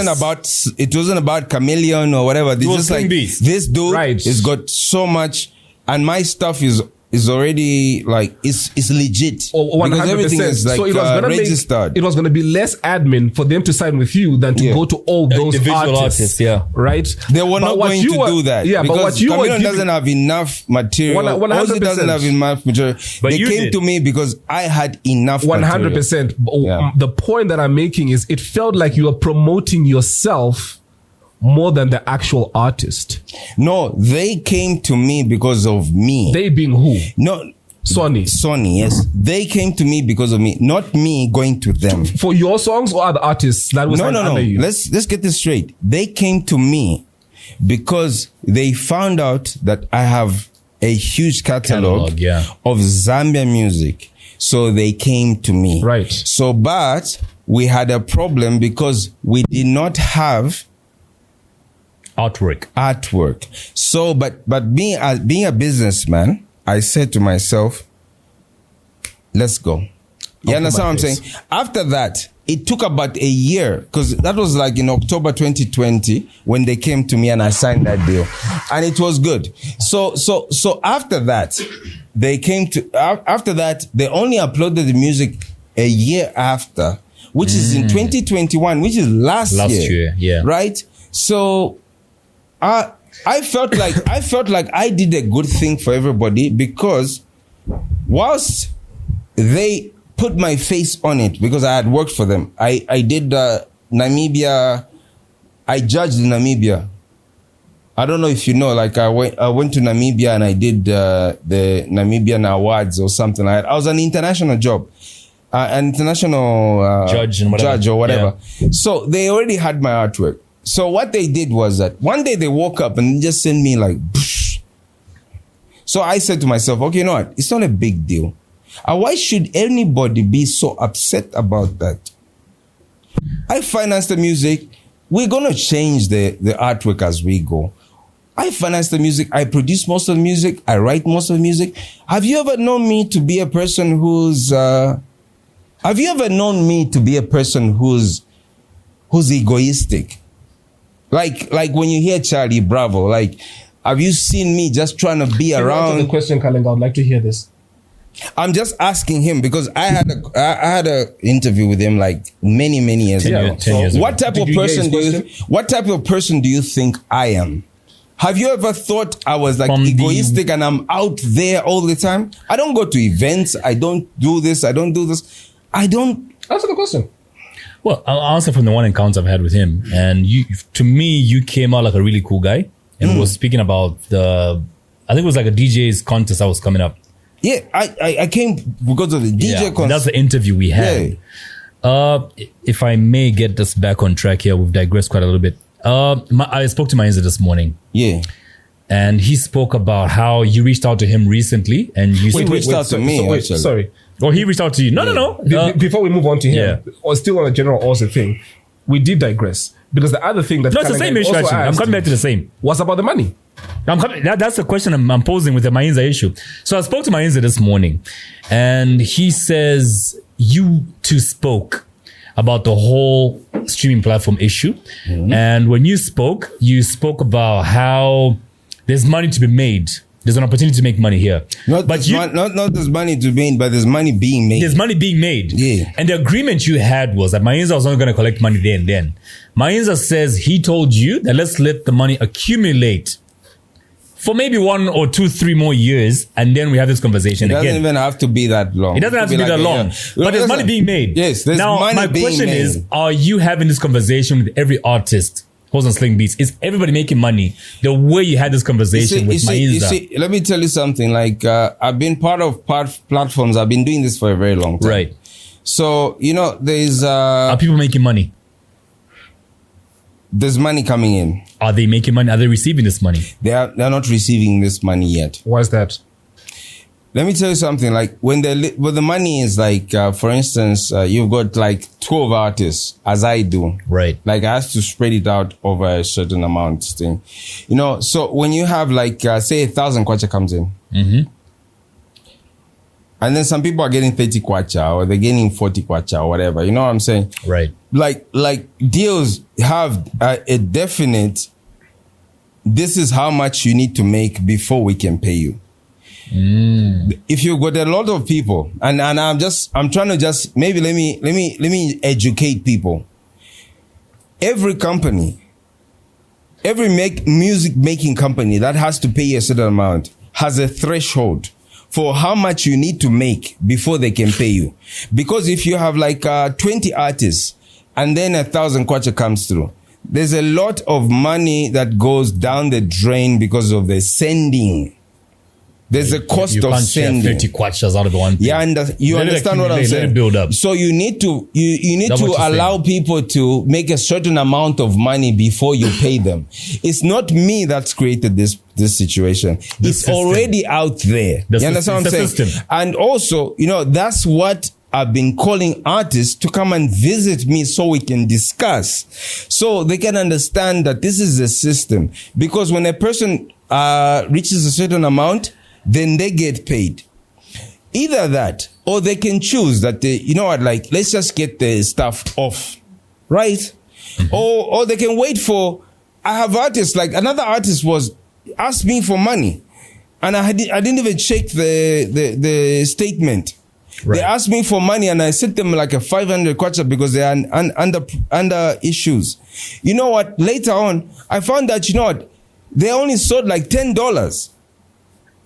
It wasn't about Chameleon or whatever. It was just like, this dude has got so much, and my stuff is already like, it's legit. 100%. Because everything is like, so it was registered. It was going to be less admin for them to sign with you than to go to all those individual artists. Right? They were not going to do that. Yeah, because but what you Chameleon doesn't have enough material. 100%. Ozzy doesn't have enough material. They came to me because I had enough 100%. Yeah. The point that I'm making is it felt like you were promoting yourself more than the actual artist. No, they came to me because of me. They being who? No, Sony, yes. They came to me because of me, not me going to them. For your songs or other artists that was under you? Let's get this straight. They came to me because they found out that I have a huge catalog of Zambian music. So they came to me. Right. So, but we had a problem because we did not have artwork. So, but being a businessman, I said to myself, let's go. You understand what I'm saying? After that, it took about a year, because that was like in October 2020 when they came to me and I signed that deal, and it was good. So after that, they came to, after that, they only uploaded the music a year after, which is in 2021, which is last year. Yeah. Right? So I felt like I did a good thing for everybody, because whilst they put my face on it, because I had worked for them, I did Namibia. I judged Namibia. I don't know if you know, like I went to Namibia and I did the Namibian Awards or something like that. I was an international job, an international judge or whatever. Yeah. So they already had my artwork. So what they did was that one day they woke up and just sent me like, psh. So I said to myself, okay, you know what? It's not a big deal. Why should anybody be so upset about that? I finance the music. We're going to change the artwork as we go. I finance the music. I produce most of the music. I write most of the music. Have you ever known me to be a person who's egoistic? Like when you hear Chali Bravo, like, have you seen me just trying to be around? The question, Kalenga, I'd like to hear this. I'm just asking him because I had a interview with him like many years ago. 10 years ago. What type of person do you think I am? Have you ever thought I was like egoistic and I'm out there all the time? I don't go to events. I don't do this. I don't do this. I don't. Answer the question. Well, I'll answer from the one encounter I've had with him. And to me, you came out like a really cool guy. And was speaking about I think it was like a DJ's contest that was coming up. Yeah, I came because of the DJ contest. That's the interview we had. Yeah. If I may get this back on track here, we've digressed quite a little bit. I spoke to Mainza this morning. Yeah. And he spoke about how you reached out to him recently. And you reached out to me. Sorry. Or he reached out to you. No. Before we move on to him, or still on the General Ozzy thing, we did digress. Because the other thing that it's the same issue actually. I'm coming back to the same. Was about the money. That's the question I'm posing with the Mainza issue. So I spoke to Mainza this morning, and he says you two spoke about the whole streaming platform issue. Mm-hmm. And when you spoke about how there's money to be made. There's an opportunity to make money here. Not there's money to be made, but there's money being made. There's money being made. Yeah. And the agreement you had was that Mainza was not going to collect money there and then. Mainza says he told you that let's let the money accumulate for maybe 1 or 2, 3 more years, and then we have this conversation again. It doesn't even have to be that long. It doesn't have to be that long. But there's money being made. Yes, there's now, money being made. Now, my question is, are you having this conversation with every artist who's on Sling Beats? Is everybody making money the way you had this conversation with Mainza? Let me tell you something. Like, I've been part of platforms. I've been doing this for a very long time. Right. So, there's... Are people making money? There's money coming in. Are they making money? Are they receiving this money? They're not receiving this money yet. Why is that? Let me tell you something. Like when the money is like, for instance, you've got like 12 artists, as I do. Right. Like I have to spread it out over a certain amount thing. So when you have like, say 1,000 kwacha comes in. Mm-hmm. And then some people are getting 30 kwacha or they're getting 40 kwacha or whatever. You know what I'm saying? Right. Like deals have a definite, this is how much you need to make before we can pay you. If you've got a lot of people, and I'm trying to just, maybe let me educate people. Every company, every music making company that has to pay a certain amount has a threshold for how much you need to make before they can pay you. Because if you have like 20 artists and then 1,000 kwacha comes through, there's a lot of money that goes down the drain because of the sending. There's a cost of sending. 30 kwachas out of one thing. Yeah, and you understand what I'm saying? Let it build up. So you need to allow people to make a certain amount of money before you pay them. It's not me that's created this situation. It's already out there. You understand what I'm saying? And also, that's what I've been calling artists to come and visit me so we can discuss. So they can understand that this is a system. Because when a person reaches a certain amount, then they get paid. Either that, or they can choose that you know what, like, let's just get the stuff off, right? Or they can wait for. I have artists, like another artist was asked me for money, and I didn't even check the statement. Right. They asked me for money, and I sent them like a 500 kwacha because they are under issues. You know what? Later on, I found that, you know what, they only sold like $10,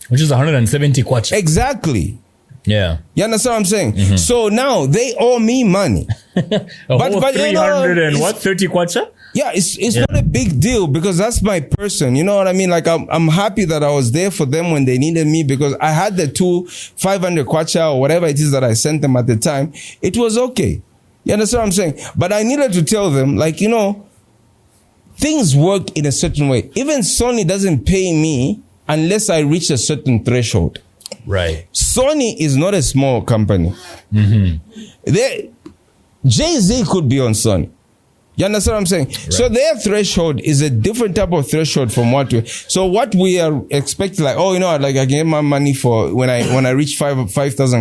which is 170 kwacha. Exactly. Yeah. You understand what I'm saying? Mm-hmm. So now they owe me money. but 300 and what? 30 kwacha? Yeah, it's not a big deal because that's my person. You know what I mean? Like, I'm happy that I was there for them when they needed me because I had the 500 kwacha or whatever it is that I sent them at the time. It was okay. You understand what I'm saying? But I needed to tell them, like, you know, things work in a certain way. Even Sony doesn't pay me unless I reach a certain threshold. Right. Sony is not a small company. Mm-hmm. Jay-Z could be on Sony. You understand what I'm saying? Right. So their threshold is a different type of threshold from what we. So what we are expecting, like, oh, you know, like I get my money for when I reach 5,000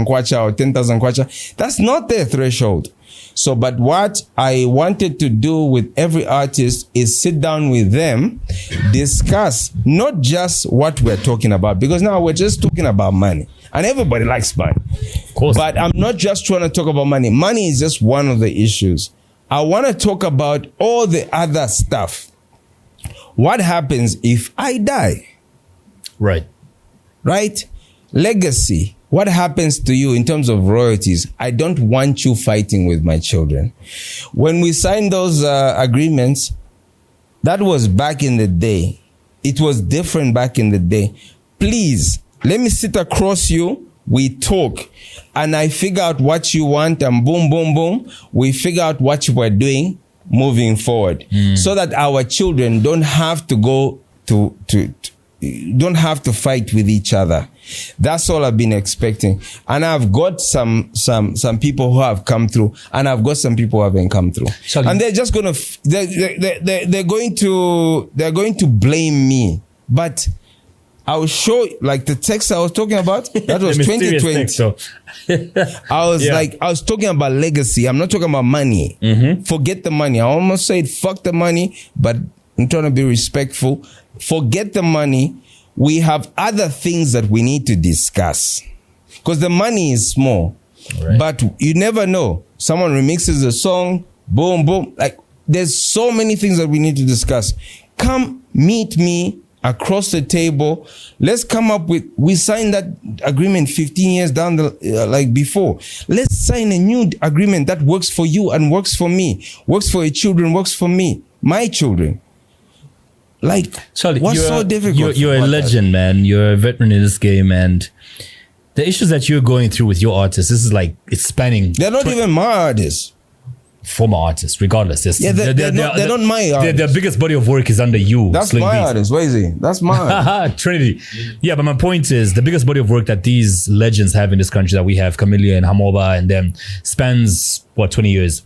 kwacha or 10,000 kwacha. That's not their threshold. So, but what I wanted to do with every artist is sit down with them, discuss not just what we're talking about, because now we're just talking about money. And everybody likes money. Of course. But I'm not just trying to talk about money. Money is just one of the issues. I want to talk about all the other stuff. What happens if I die? Right. Right? Legacy. What happens to you in terms of royalties? I don't want you fighting with my children. When we signed those agreements, that was back in the day. It was different back in the day. Please, let me sit across you. We talk. And I figure out what you want, and boom, boom, boom. We figure out what we're doing moving forward. So that our children don't have to go don't have to fight with each other. That's all I've been expecting. And I've got some people who have come through, and I've got some people who haven't come through. Chali. And they're just gonna they're going to blame me. But I'll show you, like the text I was talking about, that was 2020. I was talking about legacy. I'm not talking about money. Mm-hmm. Forget the money. I almost said fuck the money, but I'm trying to be respectful. Forget the money. We have other things that we need to discuss. Because the money is small. Right. But you never know. Someone remixes a song, boom, boom. Like, there's so many things that we need to discuss. Come meet me across the table. Let's come up with, we signed that agreement 15 years down the, before. Let's sign a new agreement that works for you and works for me. Works for your children, works for me. My children. Like, Chali, what's so difficult? You're a legend, man. You're a veteran in this game, and the issues that you're going through with your artists, this is like, it's spanning. They're not even my artists. Former artists, regardless. Yeah, they're not my artists. Their biggest body of work is under you. That's Sling my artist. Where is he? That's my Trinity. Yeah, but my point is, the biggest body of work that these legends have in this country that we have, Camellia and Hamoba and them, spans, 20 years.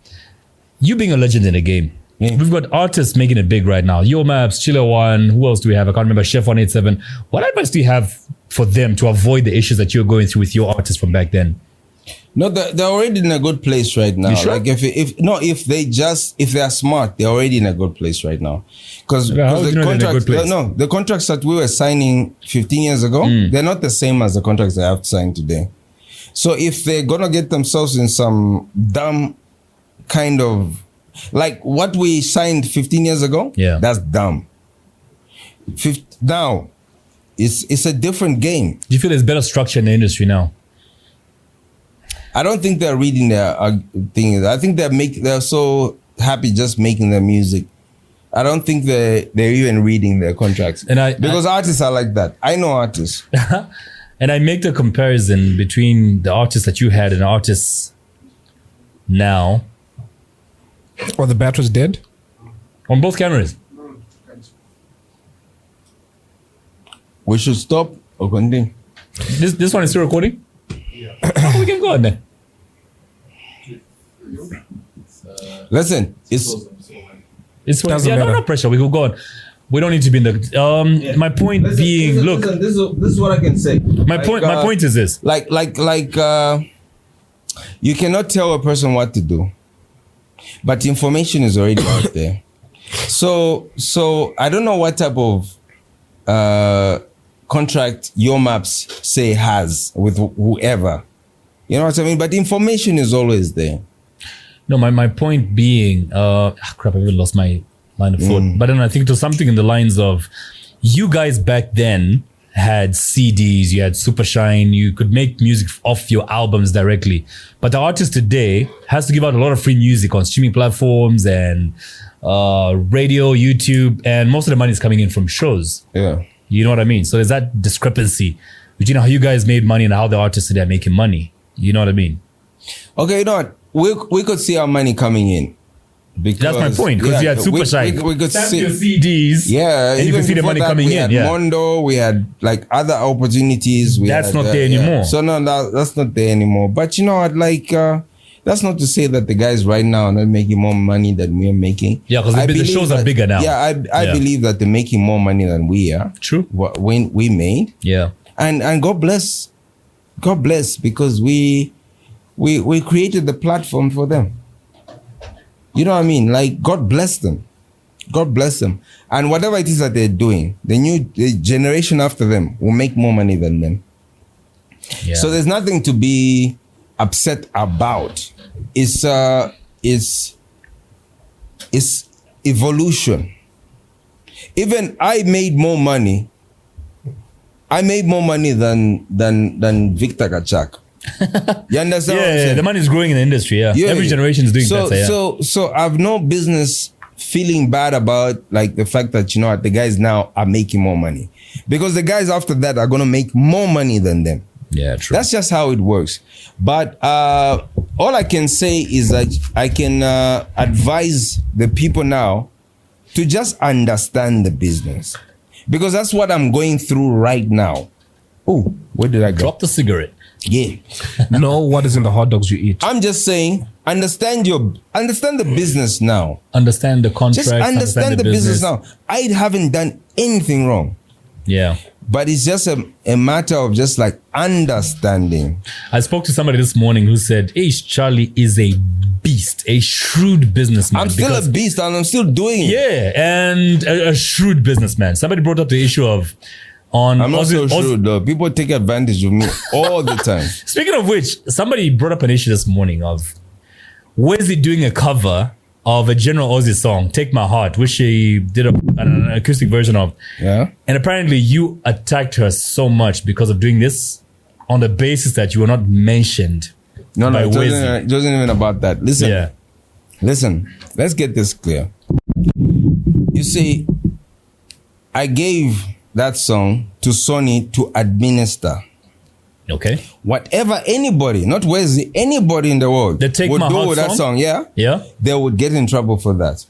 You being a legend in the game. Yeah. We've got artists making it big right now. Yo Maps, Chile One, who else do we have? I can't remember. Chef 187. What advice do you have for them to avoid the issues that you're going through with your artists from back then? No, they're already in a good place right now. You sure? Like if they are smart, they're already in a good place right now. Because the contracts that we were signing 15 years ago, they're not the same as the contracts they have to sign today. So if they're gonna get themselves in some dumb kind of, like what we signed 15 years ago, that's dumb. Now, it's a different game. Do you feel there's better structure in the industry now? I don't think they're reading their thing. I think they're so happy just making their music. I don't think they're even reading their contracts. Because artists are like that. I know artists. And I make the comparison between the artists that you had and artists now. Or the battery's dead? On both cameras. We should stop or continue. This one is still recording? Yeah. We can go on then. Listen, it's no pressure. We will go on. We don't need to be in the. My point being, look. This is what I can say. My point is this. You cannot tell a person what to do, but information is already out there. So I don't know what type of contract your maps say has with whoever. You know what I mean? But information is always there. No, my point being, crap, I really lost my line of thought. But then I think it was something in the lines of, you guys back then had CDs, you had Super Shine, you could make music off your albums directly. But the artist today has to give out a lot of free music on streaming platforms and radio, YouTube, and most of the money is coming in from shows. Yeah. You know what I mean? So there's that discrepancy between how you guys made money and how the artists today are making money. You know what I mean? Okay, you know what? We could see our money coming in. Because, that's my point, because you had Super Shine. We could see your CDs. Yeah, and you can see the money coming in. We had Mondo, we had like other opportunities. That's not there anymore. Yeah. So no, that's not there anymore. But you know what, like that's not to say that the guys right now are not making more money than we are making. Yeah, because the shows are bigger now. Yeah, I believe that they're making more money than we are. True. When we made. Yeah. And God bless, because we created the platform for them. You know what I mean? Like, God bless them. God bless them. And whatever it is that they're doing, the generation after them will make more money than them. Yeah. So there's nothing to be upset about. It's evolution. Even I made more money. I made more money than Victor Kachak. You understand? Yeah, the money is growing in the industry. Yeah, every generation is doing better. Yeah. So I've no business feeling bad about like the fact that, you know what, the guys now are making more money, because the guys after that are gonna make more money than them. Yeah, true. That's just how it works. But all I can say is that I can advise the people now to just understand the business, because that's what I'm going through right now. Oh, where did I go? Drop the cigarette. Yeah. Know what is in the hot dogs you eat. I'm just saying, understand the business now. Understand the contract. Just understand the business now. I haven't done anything wrong. Yeah. But it's just a matter of just like understanding. I spoke to somebody this morning who said, hey, Charlie is a beast, a shrewd businessman. I'm still a beast and I'm still doing it. Yeah, and a shrewd businessman. Somebody brought up the issue of I'm not so shrewd though. People take advantage of me all the time. Speaking of which, somebody brought up an issue this morning of Where's doing a cover of a General Ozzy song, Take My Heart, which she did an acoustic version of. Yeah. And apparently you attacked her so much because of doing this on the basis that you were not mentioned. No, it wasn't even about that. Listen, let's get this clear. You see, I gave that song to Sony to administer. Okay. Whatever anybody, not Wesley, anybody in the world would do with that song, they would get in trouble for that.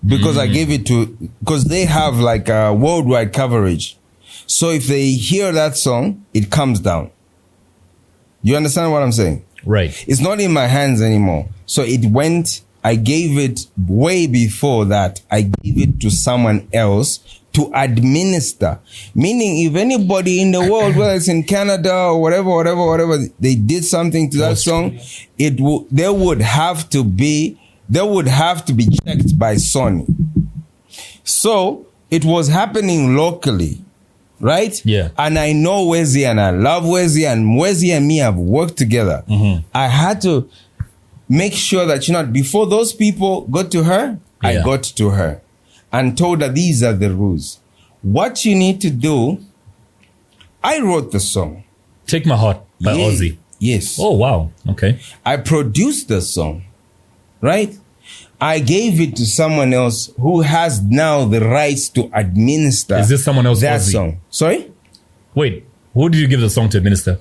Because I gave it because they have like a worldwide coverage. So if they hear that song, it comes down. You understand what I'm saying? Right. It's not in my hands anymore. So I gave it way before that. I gave it to someone else to administer. Meaning if anybody in the world, whether it's in Canada or whatever, they did something to that song, they would have to be checked by Sony. So it was happening locally, right? Yeah. And I know Wesley and I love Wesley, and Wesley and me have worked together. Mm-hmm. I had to make sure that, before those people got to her, I got to her and told her these are the rules. What you need to do, I wrote the song. Take My Heart by Ozzy. Yes. Oh, wow. Okay. I produced the song, right? I gave it to someone else who has now the rights to administer. Is this someone else? That Ozzy? Song. Sorry? Wait, who did you give the song to administer?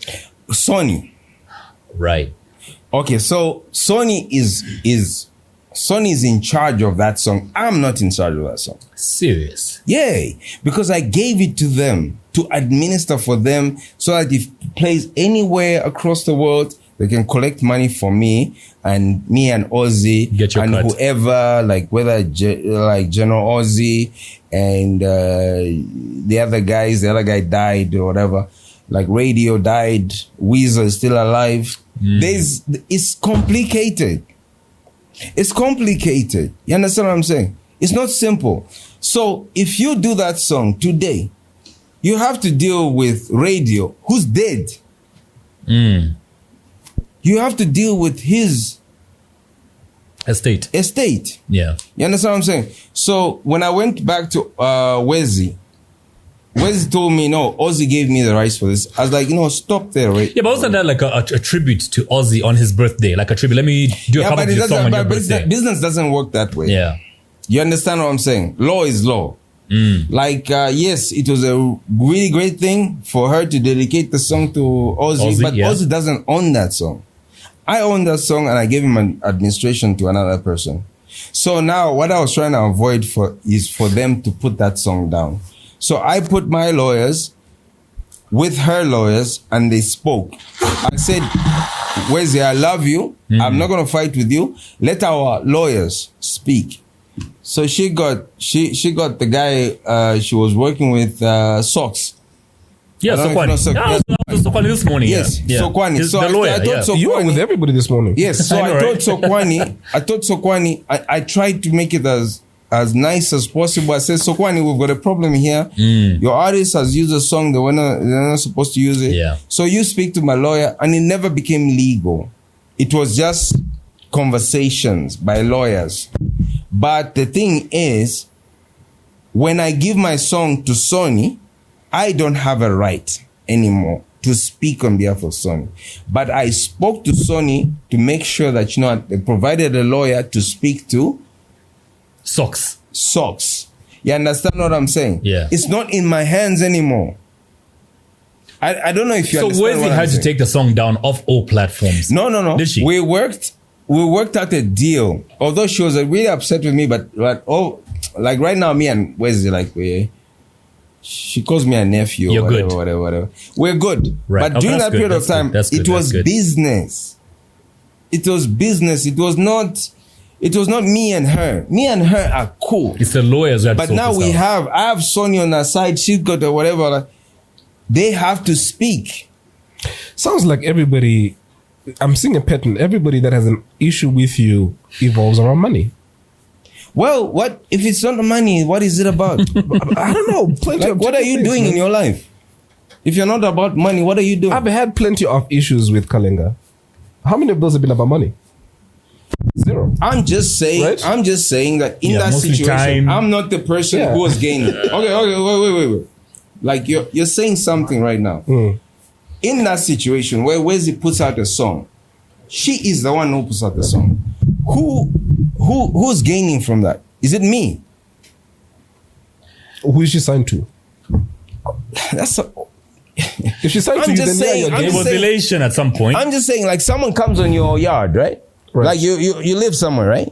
Sony. Right. Okay, so Sony is in charge of that song. I'm not in charge of that song. Serious? Yeah, because I gave it to them to administer for them so that if it plays anywhere across the world, They can collect money for me and Ozzy Get your and cut. whoever, like whether like General Ozzy and the other guy died or whatever. Like Radio died, Weezer is still alive. It's complicated. It's complicated. You understand what I'm saying? It's not simple. So if you do that song today, you have to deal with Radio, who's dead. You have to deal with his estate. Yeah. You understand what I'm saying? So when I went back to Wesley told me, no, Ozzy gave me the rights for this. I was like, stop there, right? Yeah, but wasn't that like a tribute to Ozzy on his birthday? Like a tribute. Let me do a cover of your song on your birthday. Business doesn't work that way. Yeah. You understand what I'm saying? Law is law. Like, yes, it was a really great thing for her to dedicate the song to Ozzy, but Ozzy doesn't own that song. I own that song and I gave him an administration to another person. So now what I was trying to avoid is for them to put that song down. So I put my lawyers with her lawyers and they spoke. I said, Wesley, I love you. I'm not going to fight with you. Let our lawyers speak. So she got the guy she was working with, Socks. Yeah, Sokwani. Sokwani this morning. Yes, yeah. Sokwani. So the lawyer, I told Sokwani. You were with everybody this morning. Yes, so I told Sokwani, I tried to make it as nice as possible. I said, Sokwani, we've got a problem here. Your artist has used a song, they're not supposed to use it. Yeah. So you speak to my lawyer, and it never became legal. It was just conversations by lawyers. But the thing is, when I give my song to Sony, I don't have a right anymore to speak on behalf of Sony. But I spoke to Sony to make sure that, they provided a lawyer to speak to Socks. You understand what I'm saying? Yeah. It's not in my hands anymore. I don't know if you understand. So Wesley had to take the song down off all platforms. No. Did she? We worked out a deal. Although she was really upset with me, but like right now, me and Wesley, she calls me a nephew. You're whatever. We're good. Right. But during that period of time, it was business. It was business. It was not me and her. Me and her are cool. It's the lawyers that. But now I have Sonia on her side. She's got a whatever. They have to speak. Sounds like everybody. I'm seeing a pattern. Everybody that has an issue with you evolves around money. Well, what if it's not the money? What is it about? I don't know. What are you doing in your life? If you're not about money, what are you doing? I've had plenty of issues with Kalenga. How many of those have been about money? Zero. I'm just saying. Right? I'm just saying that in that situation, time. I'm not the person who was gaining. Okay, wait. Like you're saying something right now. In that situation where Wesley puts out a song, she is the one who puts out the song. Who's gaining from that? Is it me? Who is she signed to? If she signed to you, then there was elation at some point. I'm just saying, like someone comes on your yard, right? Like you live somewhere, right?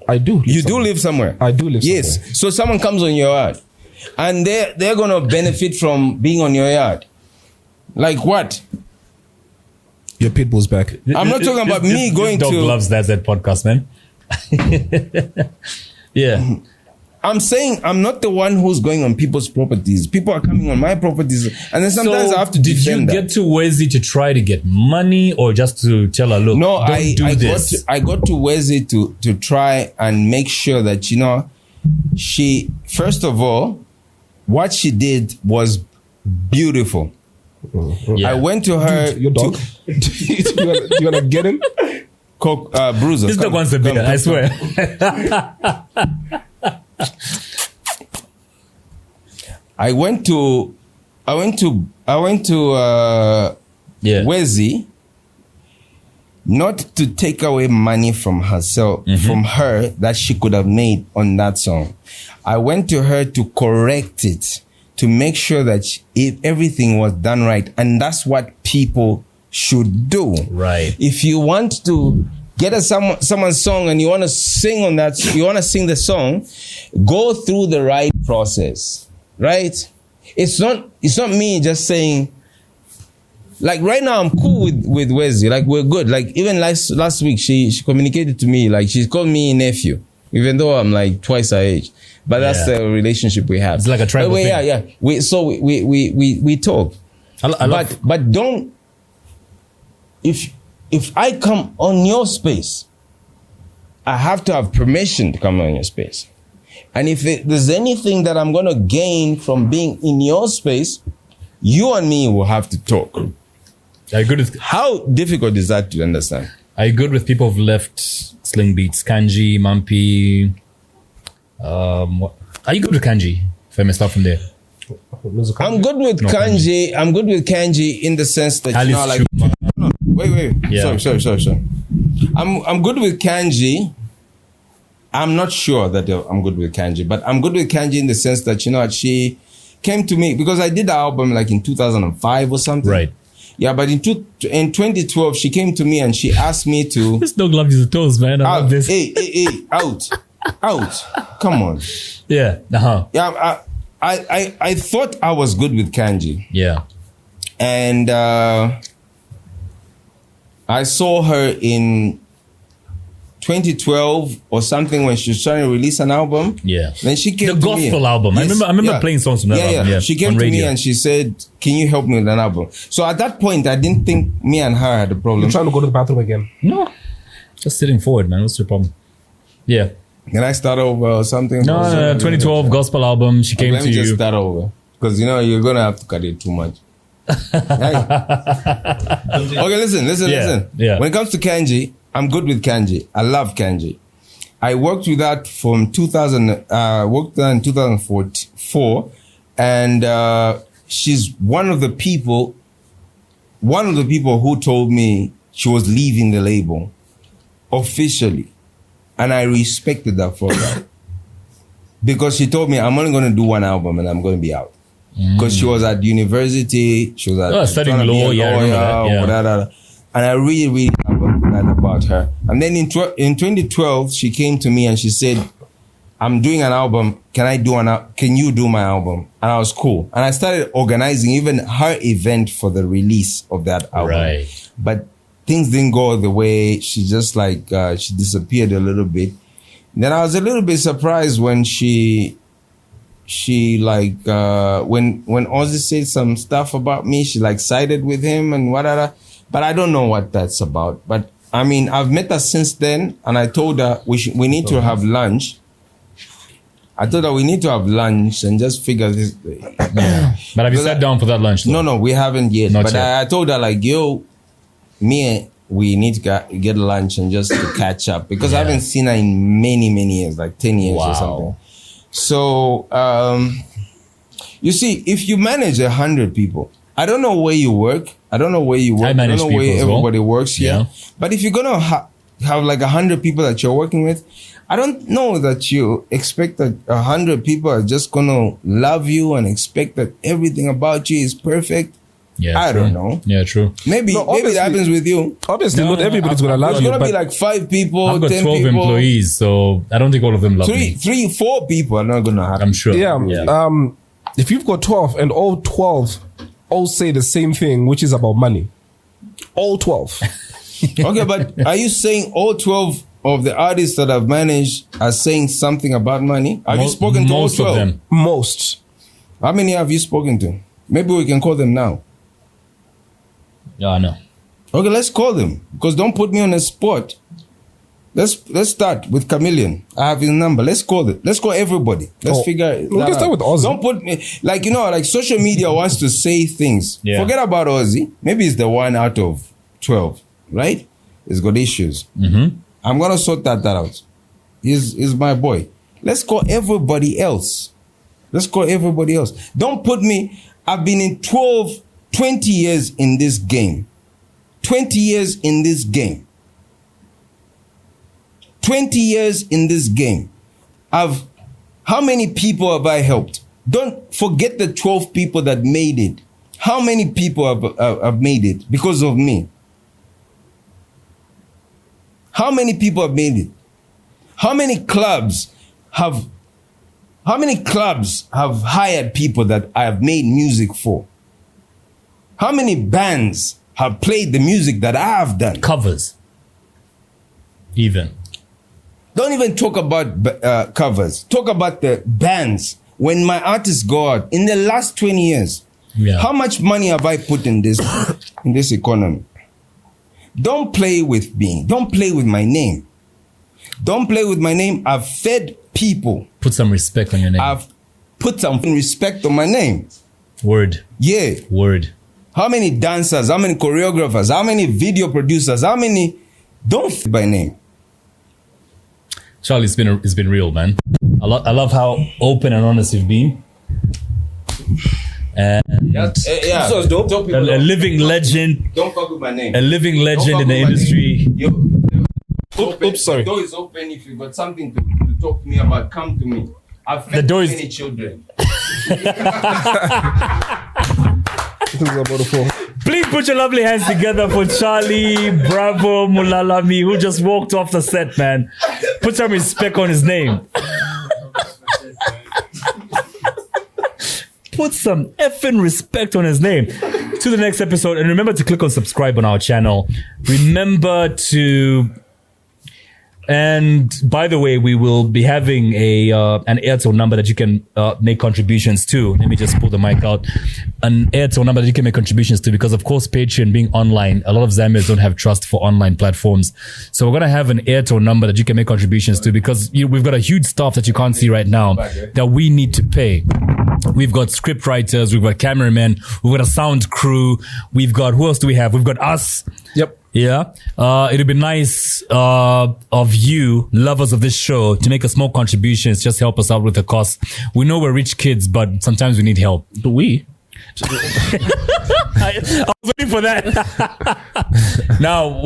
I do. You do live somewhere. I do live somewhere. Yes. So someone comes on your yard, and they're gonna benefit from being on your yard. Like what? Your pit bull's back. I'm not talking about me going dog to. Loves that podcast, man. Yeah. I'm saying I'm not the one who's going on people's properties. People are coming on my properties, and then sometimes I have to defend Did you get to Wesley to try to get money, or just to tell her, look, no, this? I got to Wesley to try and make sure that she, first of all, what she did was beautiful. Yeah. I went to her. Dude, your dog. You wanna get him? Bruiser. This dog wants a beer, I swear. I went to Wesley, not to take away money from herself, from her that she could have made on that song. I went to her to correct it, to make sure that if everything was done right, and that's what people should do. Right. If you want to get someone's song and you want to sing on that, you want to sing the song, go through the right process, right? It's not me just saying, Like right now, I'm cool with Wesley. Like we're good. Like even last week, she communicated to me. Like she called me nephew, even though I'm like twice her age. But that's the relationship we have. It's like a tribal thing. Yeah. We talk. But don't. If I come on your space, I have to have permission to come on your space. And if there's anything that I'm gonna gain from being in your space, you and me will have to talk. Are you good with? How difficult is that to understand? Are you good with people who've left Sling Beats? Kanji, Mampi. Are you good with Kanji? If I may start from there. I'm good with Kanji. I'm good with Kanji in the sense that you know, like. No, wait. Yeah. Sorry. I'm good with Kanji. I'm not sure that I'm good with Kanji, but I'm good with Kanji in the sense that you know she came to me because I did the album like in 2005 or something. Right. Yeah, but in 2012, she came to me and she asked me to... This dog loves his toes, man. I love this. Hey, out. Come on. Yeah, Yeah, I thought I was good with Kanji. Yeah. And I saw her in 2012 or something when she was trying to release an album. Yeah. Then she came the to me. The gospel album. Yes, I remember playing songs from that album. Yeah. She came to me and she said, can you help me with an album? So at that point, I didn't think me and her had a problem. You're trying to go to the bathroom again? No. Just sitting forward, man. What's your problem? Yeah. Can I start over or something? No, 2012 gospel album. She came to you. Let me just start over. Because, you know, you're going to have to cut it too much. Okay, listen. Yeah. When it comes to Kanji, I'm good with Kanji. I love Kanji. I worked with that from 2000, worked there in 2004, and she's one of the people who told me she was leaving the label officially, and I respected that for her because she told me I'm only going to do one album and I'm going to be out. Because she was at university, she was studying law, whatever. And I really, really love that about her. And then in 2012, she came to me and she said, I'm doing an album. Can you do my album? And I was cool. And I started organizing even her event for the release of that album. Right. But things didn't go the way. She just she disappeared a little bit. Then I was a little bit surprised when when Ozzy said some stuff about me, she sided with him and whatever. But I don't know what that's about. But I mean, I've met her since then, and I told her we need to have lunch. I told her we need to have lunch and just figure this. Yeah. But have you sat down for that lunch? Though? No, we haven't yet. Not but yet. I told her we need to get lunch and just to catch up because I haven't seen her in many, many years, like 10 years or something. So, you see, if you manage 100 people, I don't know where you work. I don't know where everybody works here. Yeah. But if you're going to have 100 people that you're working with, I don't know that you expect that 100 people are just going to love you and expect that everything about you is perfect. Yeah, I don't know. Yeah, true. Maybe that happens with you. Obviously, not everybody's going to love you. There's going to be 5 people, I've got 10 12 people. employees, so I don't think all of them love me. 4 people are not going to happen. I'm sure. Yeah. If you've got 12 and all 12 all say the same thing, which is about money. All 12. Okay, but are you saying all 12 of the artists that I've managed are saying something about money? Have you spoken to all 12? Most of them. Most. How many have you spoken to? Maybe we can call them now. Yeah, I know. Okay, let's call them. Because don't put me on the spot. Let's start with Chameleon. I have his number. Let's call it. Let's call everybody. Let's figure it out. We can start with Ozzy. Don't put me like social media wants to say things. Yeah. Forget about Ozzy. Maybe it's the 1 out of 12, right? It's got issues. Mm-hmm. I'm gonna sort that out. He's my boy. Let's call everybody else. Don't put me. I've been in 20 years in this game. 20 years in this game. 20 years in this game. How many people have I helped? Don't forget the 12 people that made it. How many people have made it because of me? How many people have made it? How many clubs have hired people that I have made music for? How many bands have played the music that I have done? Covers. Even. Don't even talk about covers. Talk about the bands. When my artists go out, in the last 20 years, how much money have I put in this economy? Don't play with me. Don't play with my name. Don't play with my name. I've fed people. Put some respect on your name. I've put some respect on my name. Word. Yeah. Word. How many dancers? How many choreographers? How many video producers? How many? Don't f by name. Charlie, it's been real, man. I love how open and honest you've been. And So dope. A living legend. Don't fuck with my name. A living legend in the industry. Oops, sorry. The door is open. If you've got something to talk to me about, come to me. I've fed many children. Please put your lovely hands together for Chali Bravo Mulalami, who just walked off the set, man. Put some respect on his name. Put some effing respect on his name. To the next episode. And remember to click on subscribe on our channel. Remember to... And by the way, we will be having an Airtel number that you can make contributions to. Let me just pull the mic out. An Airtel number that you can make contributions to, because of course Patreon being online, a lot of Zambians don't have trust for online platforms. So we're gonna have an Airtel number that you can make contributions to, because we've got a huge staff that you can't see right now that we need to pay. We've got script writers, we've got cameramen, we've got a sound crew, we've got, who else do we have? We've got us. Yep. Yeah. It'd be nice of you, lovers of this show, to make a small contributions. Just help us out with the cost. We know we're rich kids, but sometimes we need help. Do we? I was waiting for that. Now,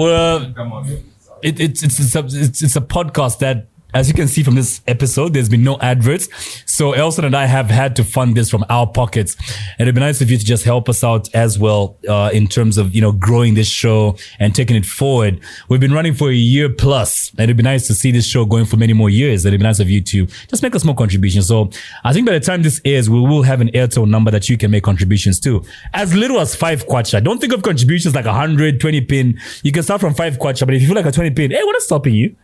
it's a podcast that, as you can see from this episode, there's been no adverts. So Elson and I have had to fund this from our pockets. And it'd be nice of you to just help us out as well, in terms of, growing this show and taking it forward. We've been running for a year plus, and it'd be nice to see this show going for many more years. It'd be nice of you to just make a small contribution. So I think by the time this airs, we will have an Airtel number that you can make contributions to. As little as 5 kwacha. Don't think of contributions like 100, 20 pin. You can start from 5 kwacha, but if you feel like a 20 pin, hey, what is stopping you?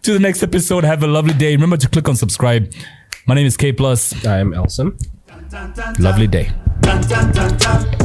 To the next episode. Have a lovely day. Remember to click on subscribe. My name is K+. I am Elson. Lovely day. Dun, dun, dun, dun.